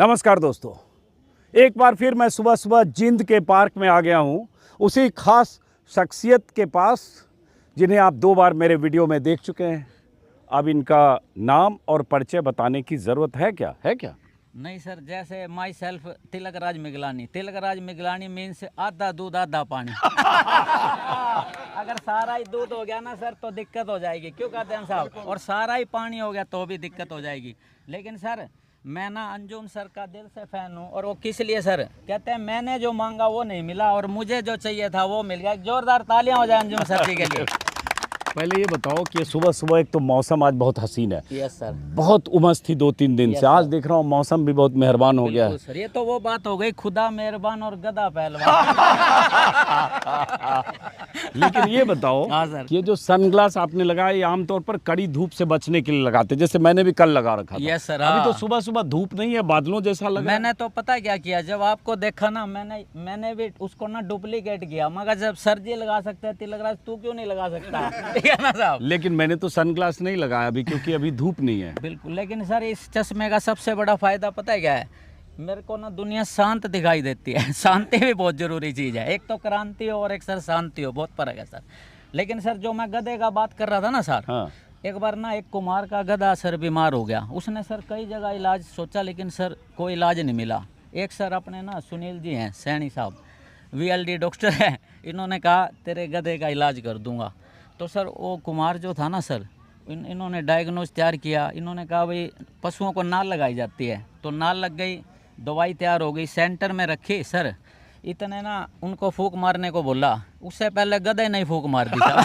नमस्कार दोस्तों, एक बार फिर मैं सुबह सुबह जींद के पार्क में आ गया हूँ, उसी खास शख्सियत के पास जिन्हें आप 2 बार मेरे वीडियो में देख चुके हैं। अब इनका नाम और परिचय बताने की ज़रूरत है क्या? नहीं सर, जैसे my self Tilakraj Miglani means आधा दूध आधा पानी। अगर सारा ही दूध हो गया ना सर तो दिक्कत हो जाएगी, क्यों कहते हैं साहब, और सारा ही पानी हो गया तो भी दिक्कत हो जाएगी। लेकिन सर मैं ना अंजुम सर का दिल से फ़ैन हूँ, और वो किस लिए सर, कहते हैं मैंने जो मांगा वो नहीं मिला और मुझे जो चाहिए था वो मिल गया। जोरदार तालियां हो जाए अंजुम सर जी के लिए। पहले ये बताओ कि सुबह सुबह एक तो मौसम आज बहुत हसीन है। Yes sir. बहुत उमस थी 2-3 दिन से, आज देख रहा हूँ मौसम भी बहुत मेहरबान हो गया है। सर ये तो वो बात हो गई, खुदा मेहरबान और गधा पहलवान। लेकिन ये बताओ हाँ सर। कि ये जो सनग्लास आपने लगाया ये आमतौर पर कड़ी धूप से बचने के लिए लगाते, जैसे मैंने भी कल लगा रखा था। Yes sir. अभी तो सुबह सुबह धूप नहीं है, बादलों जैसा लगा। मैंने तो पता क्या किया, जब आपको देखा ना मैंने भी उसको ना डुप्लीकेट किया। मगर जब सर जी लगा सकते हैं तिलकराज, तू क्यों नहीं लगा सकता? ठीक है ना साहब। लेकिन मैंने तो सनग्लास नहीं लगाया अभी, क्योंकि अभी धूप नहीं है। बिल्कुल। लेकिन सर इस चश्मे का सबसे बड़ा फायदा पता है क्या है? मेरे को ना दुनिया शांत दिखाई देती है। शांति भी बहुत जरूरी चीज़ है। एक तो क्रांति हो और एक सर शांति हो, बहुत फर्क है सर। लेकिन सर जो मैं गधे का बात कर रहा था ना सर, हाँ। एक बार ना एक कुमार का गधा सर बीमार हो गया। उसने सर कई जगह इलाज सोचा, लेकिन सर कोई इलाज नहीं मिला। एक सर अपने ना सुनील जी हैं सैनी साहब, VLD डॉक्टर है, इन्होंने कहा तेरे गधे का इलाज कर दूंगा। तो सर वो कुमार जो था ना सर, इन्होंने डायग्नोज तैयार किया। इन्होंने कहा भाई पशुओं को नाल लगाई जाती है, तो नाल लग गई, दवाई तैयार हो गई, सेंटर में रखी सर। इतने ना उनको फूंक मारने को बोला, उससे पहले गधे नहीं फूंक मार दी सर।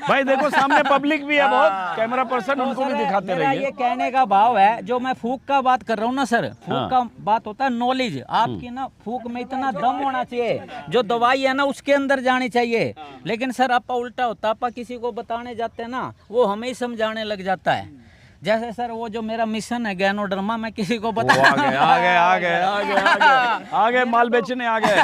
भाई देखो सामने पब्लिक भी है बहुत, कैमरा पर्सन उनको भी दिखाते रहिए। ये कहने का भाव है, जो मैं फूंक का बात कर रहा हूँ ना सर, फूंक का बात होता है नॉलेज। आपकी ना फूंक में इतना दम होना चाहिए, जो दवाई है ना उसके अंदर जानी चाहिए। लेकिन सर आपका उल्टा होता, आप किसी को बताने जाते हैं ना, वो हमें ही समझाने लग जाता है। जैसे सर वो जो मेरा मिशन है गैनोडर्मा, मैं किसी को बता आ गए माल बेचने आ गए।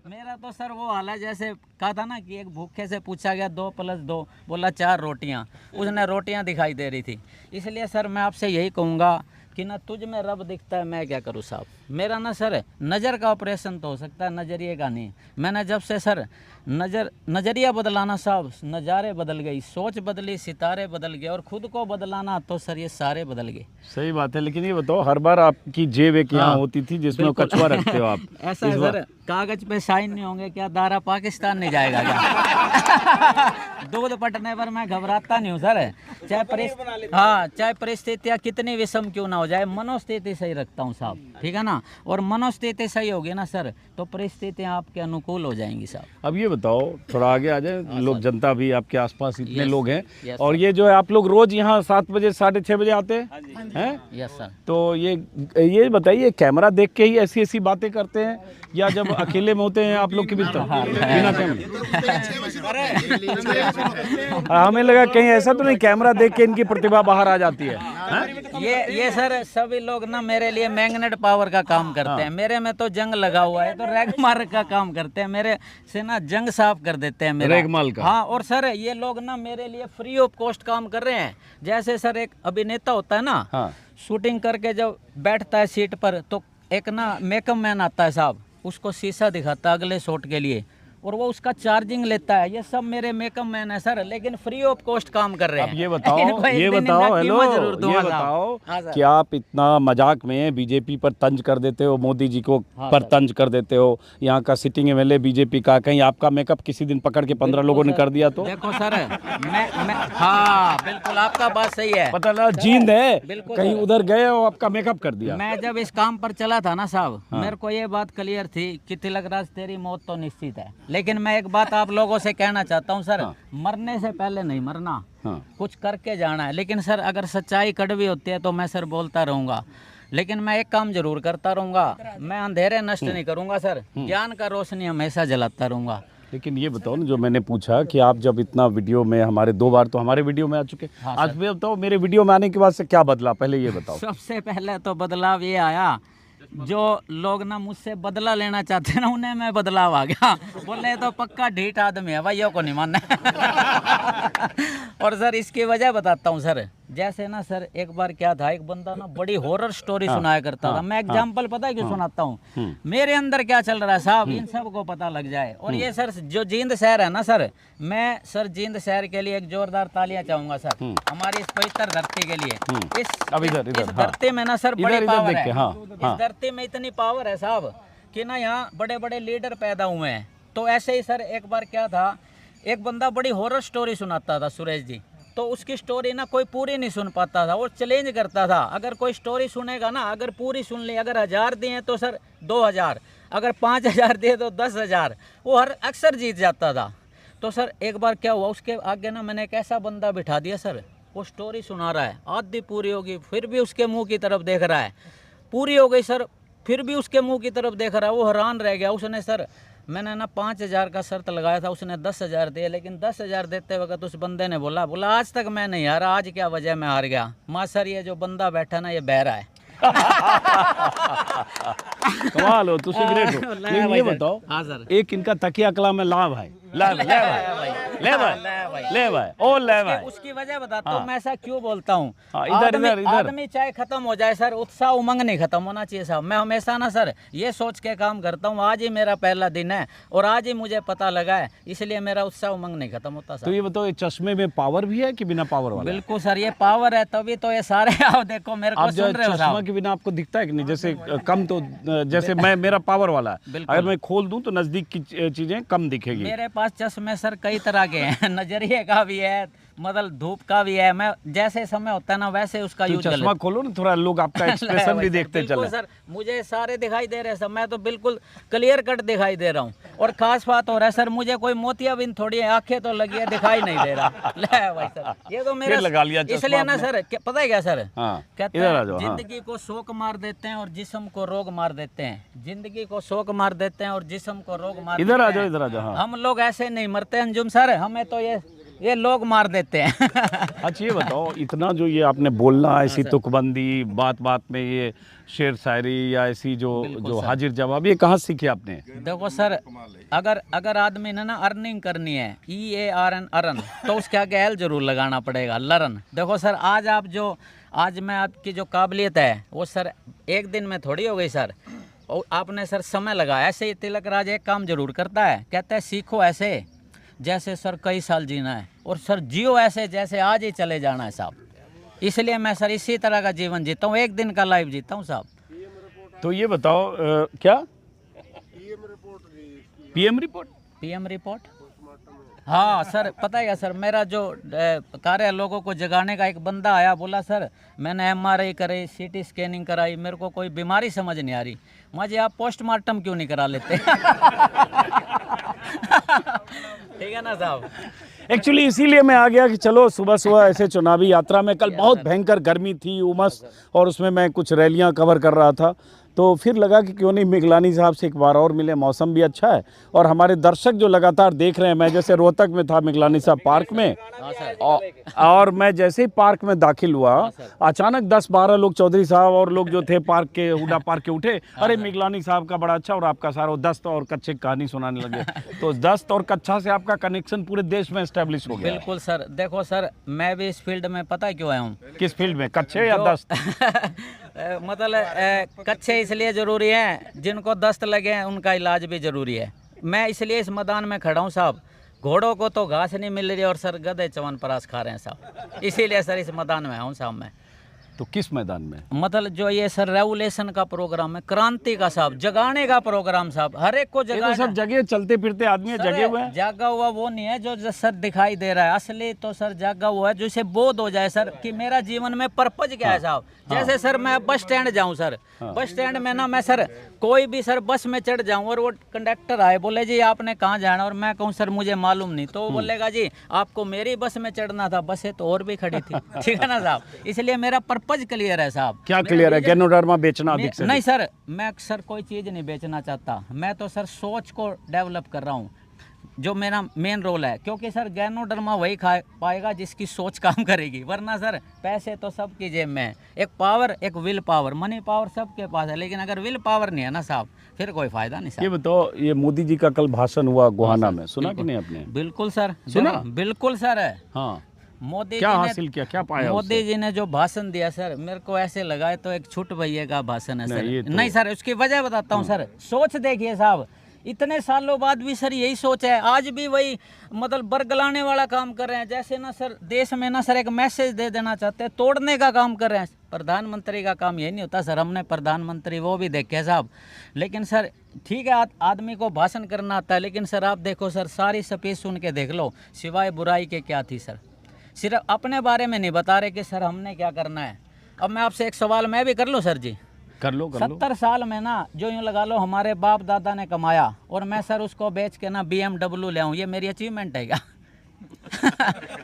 मेरा तो सर वो हाल है, जैसे कहा था ना कि एक भूखे से पूछा गया 2 + 2, बोला 4 रोटियां। उसने रोटियां दिखाई दे रही थी। इसलिए सर मैं आपसे यही कहूँगा कि ना तुझ में रब दिखता है, मैं क्या करूँ साहब। मेरा ना सर नज़र का ऑपरेशन तो हो सकता है, नज़रिए का नहीं। मैंने जब से सर नज़रिया बदलाना साहब, नज़ारे बदल गई, सोच बदली, सितारे बदल गए, और खुद को बदलाना तो सर ये सारे बदल गए। सही बात है। लेकिन ये बताओ, हर बार आपकी जेब एक यहाँ होती थी जिसमें कछुआ रखते हो आप। ऐसा है सर, कागज पे साइन नहीं होंगे क्या, दारा पाकिस्तान नहीं जाएगा क्या? दूध पटने पर मैं घबराता नहीं हूँ सर, चाहे परिस्थितियाँ कितनी विषम क्यों ना हो जाए, मनोस्थिति सही रखता हूँ साहब, ठीक है ना। और मनोस्थिति सही होगी ना सर, तो परिस्थितियाँ आपके अनुकूल हो जाएंगी साहब। अब ये बताओ, थोड़ा आगे आ जाए, लोग जनता भी आपके आसपास इतने लोग हैं, और सर। ये जो है आप लोग रोज यहाँ 7 बजे 6:30 बजे आते हैं? Yes sir. तो ये बताइए, कैमरा देख के ही ऐसी ऐसी बातें करते हैं, या जब अकेले में होते हैं आप लोग के बिना कैमरा? हमें लगा कहीं ऐसा तो नहीं कैमरा देख के इनकी प्रतिभा बाहर आ जाती है। ये सर सभी लोग ना मेरे लिए मैग्नेट पावर का काम करते हैं। मेरे में तो जंग लगा हुआ है, तो रैगमार का काम करते हैं, मेरे से ना जंग साफ कर देते हैं मेरा। रैगमाल का? हाँ। और सर ये लोग ना मेरे लिए फ्री ऑफ कॉस्ट काम कर रहे हैं। जैसे सर एक अभिनेता होता है ना, हाँ। शूटिंग करके जब बैठता है सीट पर, तो एक ना मेकअप मैन आता है साहब, उसको शीशा दिखाता है अगले शॉट के लिए, और वो उसका चार्जिंग लेता है। ये सब मेरे मेकअप मैन है सर, लेकिन फ्री ऑफ कॉस्ट काम कर रहे हैं। अब ये बताओ कि आप इतना मजाक में बीजेपी पर तंज कर देते हो, मोदी जी को पर तंज कर देते हो, यहाँ का सिटिंग MLA बीजेपी का, कहीं आपका मेकअप किसी दिन पकड़ के 15 लोगों ने कर दिया तो? देखो सर मैं हाँ बिल्कुल, आपका बात सही है। पता लगा जींद है, कहीं उधर गए और आपका मेकअप कर दिया। मैं जब इस काम पर चला था ना साहब, मेरे को ये बात क्लियर थी कि तिलकराज तेरी मौत तो निश्चित है। लेकिन मैं एक बात आप लोगों से कहना चाहता हूँ सर, मरने से पहले नहीं मरना, कुछ करके जाना है। लेकिन सर अगर सच्चाई कड़वी होती है तो मैं सर बोलता रहूँगा, लेकिन मैं एक काम जरूर करता रहूँगा, मैं अंधेरे नष्ट नहीं करूँगा सर, ज्ञान का रोशनी हमेशा जलाता रहूँगा। लेकिन ये बताओ ना, जो मैंने पूछा कि आप जब इतना वीडियो में हमारे 2 बार तो हमारे वीडियो में आ चुके, आज भी बताओ मेरे वीडियो में आने के बाद से क्या बदला, पहले ये बताओ। सबसे पहले तो बदलाव ये आया, जो लोग ना मुझसे बदला लेना चाहते हैं ना, उन्हें मैं बदलाव आ गया। बोले तो पक्का ढीठ आदमी है भाई, को नहीं मानना। और सर इसकी वजह बताता हूँ सर, जैसे ना सर एक बार क्या था, एक बंदा ना बड़ी हॉरर स्टोरी सुनाया करता था। मैं एग्जांपल पता है क्यों सुनाता हूँ, मेरे अंदर क्या चल रहा है साहब इन सबको पता लग जाए। और ये सर जो जींद शहर है ना सर, मैं सर जींद शहर के लिए एक जोरदार तालियां चाहूंगा सर, हमारी इस पवित्र धरती के लिए। इस धरती में ना सर बड़ी पावर है, इस धरती में इतनी पावर है साहब कि ना यहाँ बड़े बड़े लीडर पैदा हुए हैं। तो ऐसे ही सर एक बार क्या था, एक बंदा बड़ी हॉरर स्टोरी सुनाता था सुरेश जी, तो उसकी स्टोरी ना कोई पूरी नहीं सुन पाता था और चैलेंज करता था, अगर कोई स्टोरी सुनेगा ना, अगर पूरी सुन ली, अगर 1000 दिए तो सर 2000, अगर 5000 दिए तो 10,000, वो हर अक्सर जीत जाता था। तो सर एक बार क्या हुआ, उसके आगे ना मैंने एक ऐसा बंदा बिठा दिया सर, वो स्टोरी सुना रहा है, आधी पूरी होगी फिर भी उसके मुँह की तरफ देख रहा है, पूरी हो गई सर फिर भी उसके मुँह की तरफ देख रहा है, वो हैरान रह गया। उसने सर मैंने ना 5000 का शर्त लगाया था, उसने 10,000 दिए, लेकिन 10,000 देते वक्त उस बंदे ने बोला आज तक मैं नहीं हारा, आज क्या वजह मैं हार गया। माँ सर ये जो बंदा बैठा ना ये बहरा है। कमाल हो, तुसी ग्रेट हो। लेकिन ये बताओ, हाँ सर, एक इनका तकिया कलाम में ला भाई, ले भाई ओ ले भाई। उसकी वजह बताता हूँ मैं ऐसा क्यों बोलता हूँ। इधर आदमी चाहे खत्म हो जाए सर, उत्साह उमंग नहीं खत्म होना चाहिए साहब। मैं हमेशा ना सर ये सोच के काम करता हूँ, आज ही मेरा पहला दिन है और आज ही मुझे पता लगा है, इसलिए मेरा उत्साह उमंग नहीं खत्म होता सर। तो ये बताओ, ये चश्मे में पावर भी है कि बिना पावर वाला? बिल्कुल सर ये पावर है, तभी तो ये सारे आप देखो मेरे को सुन रहे हो चश्मा के बिना आपको दिखता है कि नहीं? जैसे कम तो जैसे मेरा पावर वाला है, अगर मैं खोल दूं तो नजदीक की चीजें कम दिखेगी। मेरे पास चश्मे सर कई तरह के हैं, नजरिए का भी है, मतलब धूप का भी है, मैं जैसे समय होता है ना वैसे उसका यूज कर लेता हूं। चश्मा खोलो ना थोड़ा, लोग आपका एक्सप्रेशन भी देखते चले। सर मुझे सारे दिखाई दे रहे हैं सर, मैं तो बिल्कुल क्लियर कट दिखाई दे रहा हूँ। और खास बात हो रहा है सर, मुझे कोई मोतियाबिंद थोड़ी है, आंखें तो लगी है, दिखाई नहीं दे रहा। ले भाई सर ये तो मेरा लगा लिया इसलिए ना सर, पता है क्या सर, कहते हैं हाँ। जिंदगी को शौक मार देते हैं और जिस्म को रोग मार देते हैं। जिंदगी को शौक मार देते हैं और जिस्म को रोग मार देते हैं। इधर आ जाओ। हम लोग ऐसे नहीं मरते अंजुम सर, हमें तो ये लोग मार देते हैं। अच्छा ये बताओ, इतना जो ये आपने बोलना, ऐसी तुकबंदी, बात बात में ये शेर शायरी या ऐसी जो हाजिर जवाब, ये कहाँ सीखे आपने? देखो सर, अगर आदमी ने ना अर्निंग करनी है, EARN अर्न, तो उसके आगे एल जरूर लगाना पड़ेगा, लर्न। देखो सर आज मैं आपकी जो काबिलियत है वो सर एक दिन में थोड़ी हो गई सर, और आपने सर समय लगाया। ऐसे ही तिलक राज एक काम जरूर करता है, कहता है सीखो ऐसे जैसे सर कई साल जीना है, और सर जियो ऐसे जैसे आज ही चले जाना है साहब। इसलिए मैं सर इसी तरह का जीवन जीता हूँ, एक दिन का लाइफ जीता हूँ साहब। तो ये बताओ क्या PM रिपोर्ट? हाँ सर पता है क्या सर, मेरा जो कार्य है, लोगों को जगाने का, एक बंदा आया बोला सर मैंने MRI कराई, CT स्कैनिंग कराई, मेरे को कोई बीमारी समझ नहीं आ रही। मुझे आप पोस्टमार्टम क्यों नहीं करा लेते? ठीक है ना साहब। एक्चुअली इसीलिए मैं आ गया कि चलो सुबह सुबह ऐसे चुनावी यात्रा में, कल बहुत भयंकर गर्मी थी, उमस, और उसमें मैं कुछ रैलियां कवर कर रहा था, तो फिर लगा कि क्यों नहीं मिगलानी साहब से एक बार और मिले। मौसम भी अच्छा है और हमारे दर्शक जो लगातार देख रहे हैं, मैं जैसे रोहतक में था मिगलानी साहब पार्क में, और मैं जैसे ही पार्क में दाखिल हुआ, अचानक 10-12 लोग, चौधरी साहब और लोग जो थे पार्क के, हुडा पार्क के, उठे, अरे मिगलानी साहब का बड़ा अच्छा और आपका सारा दस्त और कच्चे कहानी सुनाने लगे। तो दस्त और कच्चा से आपका कनेक्शन पूरे देश में एस्टेब्लिश हो गया। बिल्कुल सर, देखो सर मैं भी इस फील्ड में पता है क्यों आया हूँ। किस फील्ड में, कच्चे या दस्त? मतलब कच्चे इसलिए ज़रूरी हैं, जिनको दस्त लगे हैं उनका इलाज भी ज़रूरी है। मैं इसलिए इस मैदान में खड़ा हूँ साहब, घोड़ों को तो घास नहीं मिल रही और सर गधे च्यवनप्राश खा रहे हैं साहब, इसीलिए सर इस मैदान में आया हूँ साहब मैं। तो किस मैदान में? मतलब जो ये सर रेवोल्यूशन का प्रोग्राम है, क्रांति का साहब, जगाने का प्रोग्राम साहब, हर एक को जगाना। सब जगह चलते फिरते आदमी जगे हुए हैं। जागा हुआ वो नहीं है जो सर दिखाई दे रहा है, असली तो सर जागा हुआ है जिसे बोध हो जाए सर कि मेरा जीवन में पर्पज क्या है साहब। जैसे सर मैं बस स्टैंड जाऊं सर, बस स्टैंड में ना मैं सर कोई भी सर बस में चढ़ जाऊं और वो कंडक्टर आए बोले जी आपने कहाँ जाना, और मैं कहूँ सर मुझे मालूम नहीं, तो वो बोलेगा जी आपको मेरी बस में चढ़ना था, बसें तो और भी खड़ी थी। ठीक है ना साहब, इसलिए मेरा पर्पज क्लियर है साहब। क्या क्लियर है? गैनोडर्मा बेचना अधिक से? नहीं सर, मैं सर कोई चीज़ नहीं बेचना चाहता, मैं तो सर सोच को डेवलप कर रहा हूँ, जो मेरा मेन रोल है। क्योंकि सर गैनोडर्मा वही खा पाएगा जिसकी सोच काम करेगी, वरना सर पैसे तो सबकी जेब में है। एक पावर, एक विल पावर, मनी पावर सबके पास है, लेकिन अगर विल पावर नहीं है ना साहब, फिर कोई फायदा नहीं साहब। ये बताओ, ये मोदी जी का कल भाषण हुआ गोहाना में, सुना कि नहीं आपने? बिल्कुल सर, सुना, बिल्कुल सर है। हाँ, मोदी क्या जी ने हासिल किया, क्या पाया मोदी जी ने जो भाषण दिया सर, मेरे को ऐसे लगा है तो एक छुट भैया का भाषण है सर। नहीं, ये तो- नहीं सर, उसकी वजह बताता हूँ सर। सोच देखिए साहब, इतने सालों बाद भी सर यही सोच है, आज भी वही मतलब बरगलाने वाला काम कर रहे हैं। जैसे ना सर देश में ना सर एक मैसेज दे देना चाहते हैं, तोड़ने का काम कर रहे हैं। प्रधानमंत्री का काम यही नहीं होता सर, हमने प्रधानमंत्री वो भी देखे साहब। लेकिन सर ठीक है, आदमी को भाषण करना आता है, लेकिन सर आप देखो सर, सारी स्पीच सुन के देख लो, सिवाय बुराई के क्या थी सर। सिर्फ अपने बारे में नहीं बता रहे कि सर हमने क्या करना है। अब मैं आपसे एक सवाल मैं भी कर लूँ सर जी। कर लो 70 साल में ना जो यूँ लगा लो हमारे बाप दादा ने कमाया और मैं सर उसको बेच के ना BMW ले आऊँ, ये मेरी अचीवमेंट है क्या?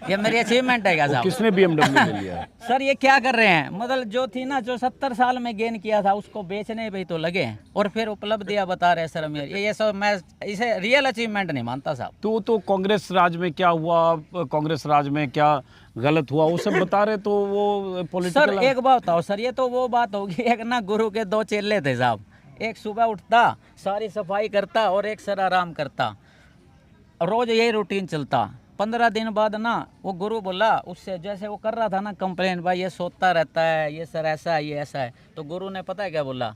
ये मेरी अचीवमेंट है क्या साहब? किसने BMW ले लिया है? सर ये क्या कर रहे हैं, मतलब जो थी ना, जो 70 साल में गेन किया था उसको बेचने पे तो लगे हैं और फिर उपलब्धियां बता रहे हैं सर। ये सब मैं इसे रियल अचीवमेंट नहीं मानता साहब। तो कांग्रेस राज में क्या हुआ, कांग्रेस राज में क्या गलत हुआ, वो सब बता रहे, तो वो सर पॉलिटिकल। एक बात बताओ सर, ये तो वो बात होगी, एक ना गुरु के 2 चेले थे साहब। एक सुबह उठता, सारी सफाई करता और एक सर आराम करता, रोज यही रूटीन चलता। 15 दिन बाद ना वो गुरु बोला उससे, जैसे वो कर रहा था ना कंप्लेन, भाई ये सोता रहता है, ये सर ऐसा है, ये ऐसा है। तो गुरु ने पता है क्या बोला,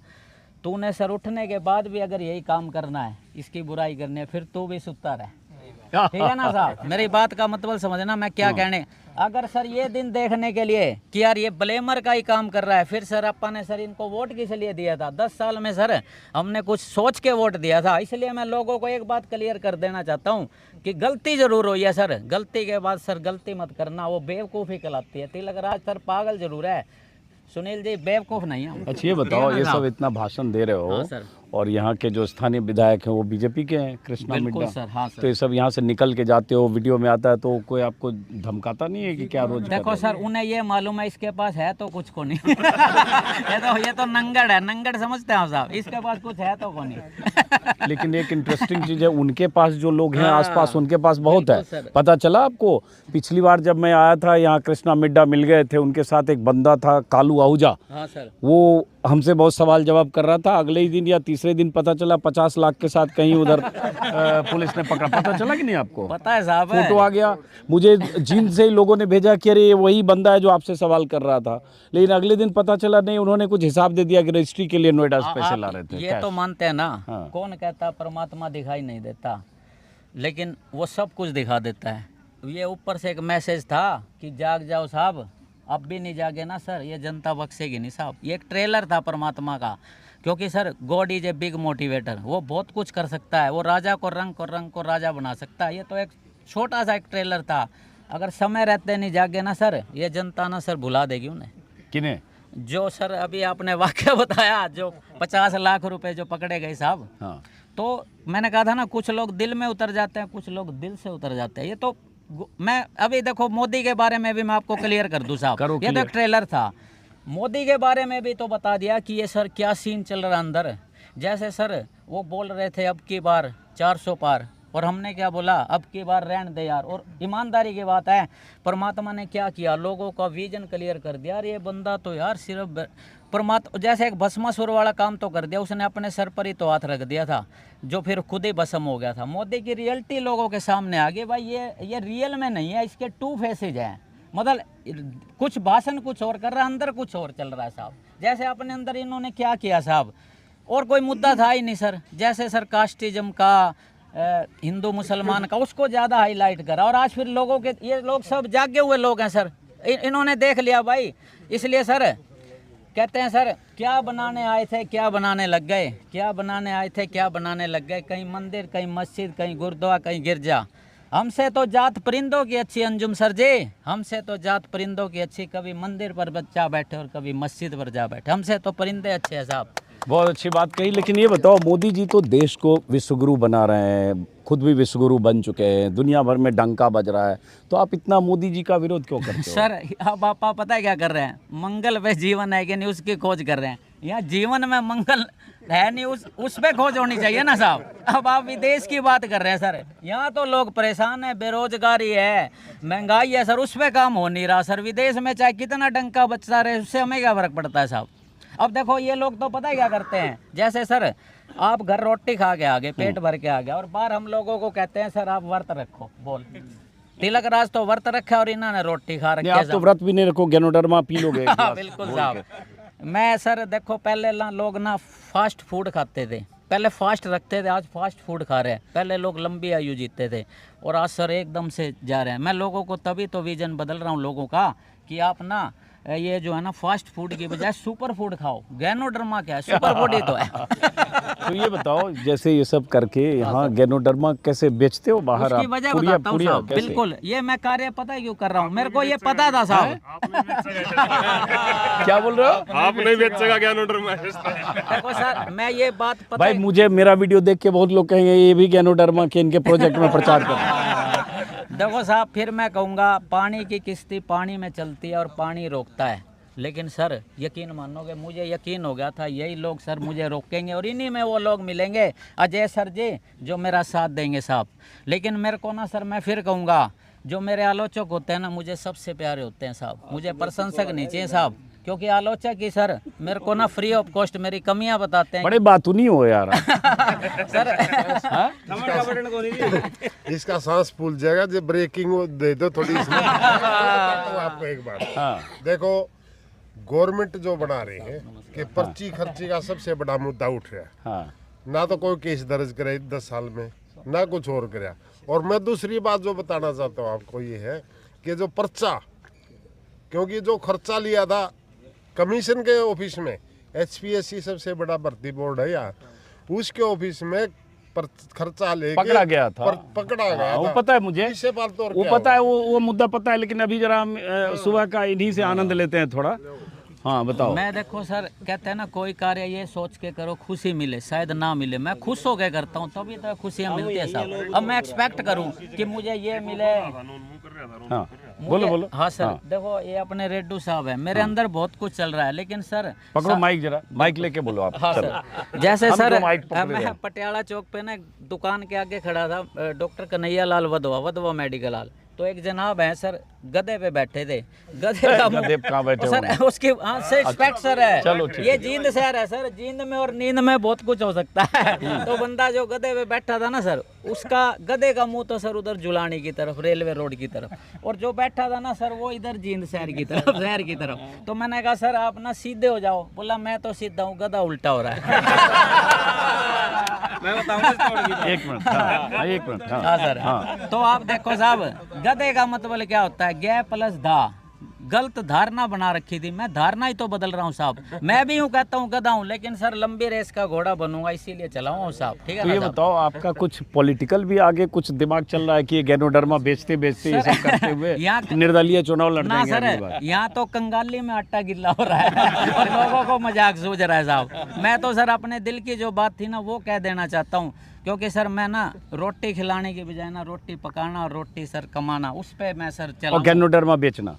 तूने सर उठने के बाद भी अगर यही काम करना है, इसकी बुराई करनी है, फिर तू भी सुता रहे। ठीक है ना साहब, मेरी बात का मतलब समझना मैं क्या कहने। अगर सर ये दिन देखने के लिए कि यार ये ब्लेमर का ही काम कर रहा है, फिर सर अपा ने सर इनको वोट किस लिए दिया था? 10 साल में सर हमने कुछ सोच के वोट दिया था। इसलिए मैं लोगों को एक बात क्लियर कर देना चाहता हूँ कि गलती जरूर हुई है सर, गलती के बाद सर गलती मत करना, वो बेवकूफ़ी कहलाती है। तिलक राज सर पागल जरूर है, सुनील जी बेवकूफ़ नहीं है। अच्छा ये बताओ, ये सब इतना भाषण दे रहे हो, हाँ सर। और यहाँ के जो स्थानीय विधायक हैं वो बीजेपी के हैं, कृष्णा बिल्कुल मिड्डा सर, हाँ सर। तो ये सब यहाँ से निकल के जाते हो, वीडियो में आता है, तो कोई आपको धमकाता नहीं है कि क्या रोज कर देखो रहे सर, उन्हें ये मालूम है इसके पास है तो कुछ को नहीं। ये तो नंगड़ है, नंगड़ समझते हैं आप साहब, इसके पास कुछ है तो को नहीं। हो? लेकिन एक इंटरेस्टिंग चीज है, उनके पास जो लोग हैं हाँ, आसपास, उनके पास बहुत है। बिल्कुल सर। पता चला आपको, पिछली बार जब मैं आया था यहाँ, कृष्णा मिड्डा मिल गए थे, उनके साथ एक बंदा था कालू आहूजा, हाँ सर। वो हमसे बहुत सवाल जवाब कर रहा था। अगले ही दिन या तीसरे दिन पता चला 50 लाख के साथ कहीं उधर पुलिस ने पकड़ा। पता चला कि नहीं आपको? पता है साहब, फोटो आ गया मुझे, जींद से ही लोगों ने भेजा कि अरे ये वही बंदा है जो आपसे सवाल कर रहा था। लेकिन अगले दिन पता चला नहीं, उन्होंने कुछ हिसाब दे दिया कि रजिस्ट्री के लिए नोएडा से पैसे ला रहे थे। ये तो मानते हैं ना, हाँ। कौन कहता परमात्मा दिखाई नहीं देता, लेकिन वो सब कुछ दिखा देता है। ये ऊपर से एक मैसेज था कि जाग जाओ साहब, अब भी नहीं जागे ना सर, ये जनता बख्शेगी नहीं साहब। ये एक ट्रेलर था परमात्मा का, क्योंकि sir God is a big motivator, वो बहुत कुछ कर सकता है, वो राजा को रंग को राजा बना सकता है। ये तो एक छोटा सा एक ट्रेलर था। अगर समय रहते नहीं जागे ना सर, ये जनता ना सर भुला देगी उन्हें। किन्हें? जो सर अभी आपने वाक्य बताया, जो 50 लाख रुपए जो पकड़े गए साहब, हाँ। तो मैंने कहा था ना, कुछ लोग दिल में उतर जाते हैं, कुछ लोग दिल से उतर जाते हैं। ये तो मैं अभी देखो मोदी के बारे में भी मैं आपको क्लियर कर दूं साहब, ये तो एक ट्रेलर था। मोदी के बारे में भी तो बता दिया कि ये सर क्या सीन चल रहा अंदर। जैसे सर वो बोल रहे थे अब की बार 400 पार, और हमने क्या बोला, अब की बार रहने दे यार। और ईमानदारी की बात है, परमात्मा ने क्या किया, लोगों का विजन क्लियर कर दिया। यार ये बंदा तो यार सिर्फ परमात्मा जैसे एक भस्मासुर वाला काम तो कर दिया उसने, अपने सर पर ही तो हाथ रख दिया था, जो फिर खुद ही भस्म हो गया था। मोदी की रियलिटी लोगों के सामने आ गई भाई, ये रियल में नहीं है, इसके 2 फेसेज हैं। मतलब कुछ भाषण कुछ और कर रहा है, अंदर कुछ और चल रहा है साहब। जैसे अपने अंदर इन्होंने क्या किया साहब, और कोई मुद्दा था ही नहीं सर। जैसे सर कास्टिज्म का, हिंदू मुसलमान का, उसको ज़्यादा हाईलाइट करा, और आज फिर लोगों के, ये लोग सब जागे हुए लोग हैं सर, इन्होंने देख लिया भाई। इसलिए सर कहते हैं सर, क्या बनाने आए थे क्या बनाने लग गए, क्या बनाने आए थे क्या बनाने लग गए, कहीं मंदिर, कहीं मस्जिद, कहीं गुरुद्वारा, कहीं गिरजा। हमसे तो जात परिंदों की अच्छी अंजुम सर जी, हमसे तो जात परिंदों की अच्छी, कभी मंदिर पर बच्चा बैठे और कभी मस्जिद पर जा बैठे, हमसे तो परिंदे अच्छे हैं साहब। बहुत अच्छी बात कही। लेकिन ये बताओ, मोदी जी तो देश को विश्वगुरु बना रहे हैं, खुद भी विश्वगुरु बन चुके हैं, दुनिया भर में डंका बज रहा है, तो आप इतना मोदी जी का विरोध क्यों करते हो? सर अब आप पता है क्या कर रहे हैं, मंगल पे जीवन है कि नहीं उसकी खोज कर रहे हैं। यहाँ जीवन में मंगल है नहीं, उस पे खोज होनी चाहिए ना साहब। अब आप विदेश की बात कर रहे हैं सर, यहाँ तो लोग परेशान है, बेरोजगारी है, महंगाई है सर, उस पर काम हो नहीं रहा सर। विदेश में चाहे कितना डंका बचता रहे, उससे हमें क्या फर्क पड़ता है साहब। अब देखो ये लोग तो पता है क्या करते हैं, जैसे सर आप घर रोटी खा के आ गए, पेट भर के आ गया, और बाहर हम लोगों को कहते हैं सर आप व्रत रखो, बोल तिलक राज तो व्रत रखा और इन्होंने रोटी खा रखी नहीं, है आप तो व्रत भी नहीं रखो, गैनोडर्मा पी लोगे एक हाँ, गिलास बिल्कुल बोल साहब। के। मैं सर देखो पहले लोग ना फास्ट फूड खाते थे, पहले फास्ट रखते थे, आज फास्ट फूड खा रहे हैं। पहले लोग लंबी आयु जीते थे और आज सर एकदम से जा रहे हैं। मैं लोगों को तभी तो विजन बदल रहा हूँ लोगों का कि आप ना ये जो है ना फास्ट फूड की बजाय सुपर फूड खाओ। गैनोडर्मा क्या है, सुपर बॉडी तो है। तो ये बताओ, जैसे ये सब करके यहाँ गैनोडर्मा कैसे बेचते हो बाहर उसकी आप? वजह पुड़िया बताता हूँ पुड़िया साहब, कैसे? बिल्कुल ये मैं कार्य पता है क्यों कर रहा हूँ, मेरे को ये पता था साहब। क्या बोल रहे हो? आप नहीं बेचेगा गैनोडर्मा। देखो सर मैं ये बात पता भाई है, मुझे मेरा वीडियो देख के बहुत लोग कहेंगे ये भी गैनोडर्मा के इनके प्रोजेक्ट में प्रचार कर। देखो साहब फिर मैं कहूँगा पानी की किश्ती पानी में चलती है और पानी रोकता है। लेकिन सर यकीन मानोगे, मुझे यकीन हो गया था यही लोग सर मुझे रोकेंगे और इन्हीं में वो लोग मिलेंगे अजय सर जी जो मेरा साथ देंगे साहब। लेकिन मेरे को ना सर मैं फिर कहूँगा जो मेरे आलोचक होते हैं ना मुझे सबसे प्यारे होते हैं साहब, मुझे प्रशंसक नहीं चाहिए साहब, क्योंकि आलोचक ही सर मेरे को ना फ्री ऑफ कॉस्ट मेरी कमियां बताते हैं। बड़े बात नहीं हो यार। सर इसका सांस फूल जाएगा जब ब्रेकिंग दे दो थोड़ी इसमें। तो आपको एक बात हाँ। देखो, गवर्नमेंट जो बना रही है कि पर्ची खर्ची का सबसे बड़ा मुद्दा उठ रहा है। हाँ। ना तो कोई केस दर्ज करे 10 साल में, ना कुछ और करे। और मैं दूसरी बात जो बताना चाहता हूँ आपको ये है कि जो पर्चा, क्योंकि जो खर्चा लिया था कमीशन के ऑफिस में, HPSC सबसे बड़ा भर्ती बोर्ड है यहाँ, उसके ऑफिस में खर्चा लेके पकड़ा गया था। पकड़ा गया वो था। पता है मुझे, इससे बात तो और वो क्या पता है, वो मुद्दा पता है। लेकिन अभी जरा हम सुबह का इन्हीं से आनंद लेते हैं थोड़ा। हाँ बताओ। मैं देखो सर कहते हैं ना कोई कार्य ये सोच के करो खुशी मिले शायद ना मिले, मैं खुश हो के करता हूँ तभी तो खुशियाँ मिलती है साहब। अब मैं एक्सपेक्ट करूँ कि मुझे ये मिले। हाँ बोलो बोलो। हाँ सर देखो ये अपने रेड्डू साहब है, मेरे अंदर बहुत कुछ चल रहा है लेकिन सर पकड़ो माइक, जरा माइक लेके बोलो आप। हाँ चलो। सर जैसे हम सर तो माइक पकड़े मैं हैं। पटियाला चौक पे ना एक दुकान के आगे खड़ा था, doctor Kanhaiya Lal Wadhwa medical hall. तो एक जनाब है सर गधे पे बैठे थे, गधे का मुंह- गधे पे कहाँ बैठे सर होंगे? उसकी हाँ से एक्सपेक्ट सर है। चलो, ठीक ये है। जींद शहर है सर, जींद में और नींद में बहुत कुछ हो सकता है। तो बंदा जो गधे पे बैठा था ना सर, उसका गधे का मुंह तो सर उधर जुलानी की तरफ, रेलवे रोड की तरफ, और जो बैठा था ना सर वो इधर जींद शहर की तरफ, शहर की तरफ। तो मैंने कहा सर आप ना सीधे हो जाओ, बोला मैं तो सीधा हूँ, गधा उल्टा हो रहा है। मैं बताऊंगा एक मिनट। हाँ, एक मिनट। हाँ। हाँ सर। तो आप देखो साहब गधे का मतलब क्या होता है, गे प्लस धा, गलत धारणा बना रखी थी, मैं धारणा ही तो बदल रहा हूँ साहब। मैं भी यूँ कहता हूँ गधा हूँ लेकिन सर लंबी रेस का घोड़ा बनूंगा इसीलिए चलाऊँ साहब, ठीक है तो ना ये साहब? बताओ, आपका कुछ पॉलिटिकल भी आगे कुछ दिमाग चल रहा है कि ये गैनोडर्मा बेचते बेचते ये सब करते हुए यहाँ- निर्दलीय चुनाव लड़ ना देंगे सर अगली बार? यहाँ तो कंगाली में आटा गिल्ला हो रहा है और लोगों को मजाक सूझ रहा है साहब। मैं तो सर अपने दिल की जो बात थी ना वो कह देना चाहता हूँ, क्योंकि सर मैं ना रोटी खिलाने की बजाय ना रोटी पकाना और रोटी सर कमाना, उस पे मैं सर और चला। गैनोडर्मा बेचना।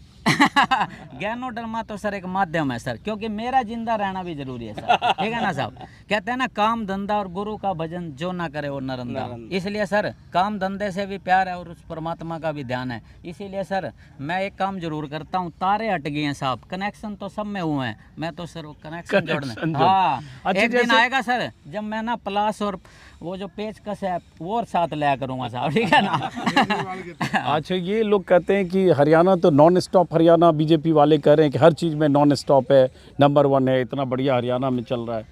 गैनोडर्मा तो सर एक माध्यम है सर, क्योंकि मेरा जिंदा रहना भी जरूरी है सर, ठीक है ना साहब? कहते हैं ना काम धंधा और गुरु का भजन जो ना करे वो नरंदा। इसलिए सर काम धंधे से भी प्यार है और उस परमात्मा का भी ध्यान है। इसीलिए सर मैं एक काम जरूर करता हूँ, तारे हट गए हैं साहब, कनेक्शन तो सब में हुए हैं, मैं तो सर वो कनेक्शन जोड़ने। हाँ अच्छा, एक दिन जैसे- आएगा सर जब मैं ना प्लास और वो जो पेचकस है वो साथ लिया करूंगा साहब, ठीक है ना? अच्छा, ये लोग कहते हैं कि हरियाणा तो नॉन स्टॉप, हरियाणा बीजेपी वाले कह रहे हैं कि हर चीज़ में नॉन स्टॉप है, नंबर 1 है, इतना बढ़िया हरियाणा में चल रहा है।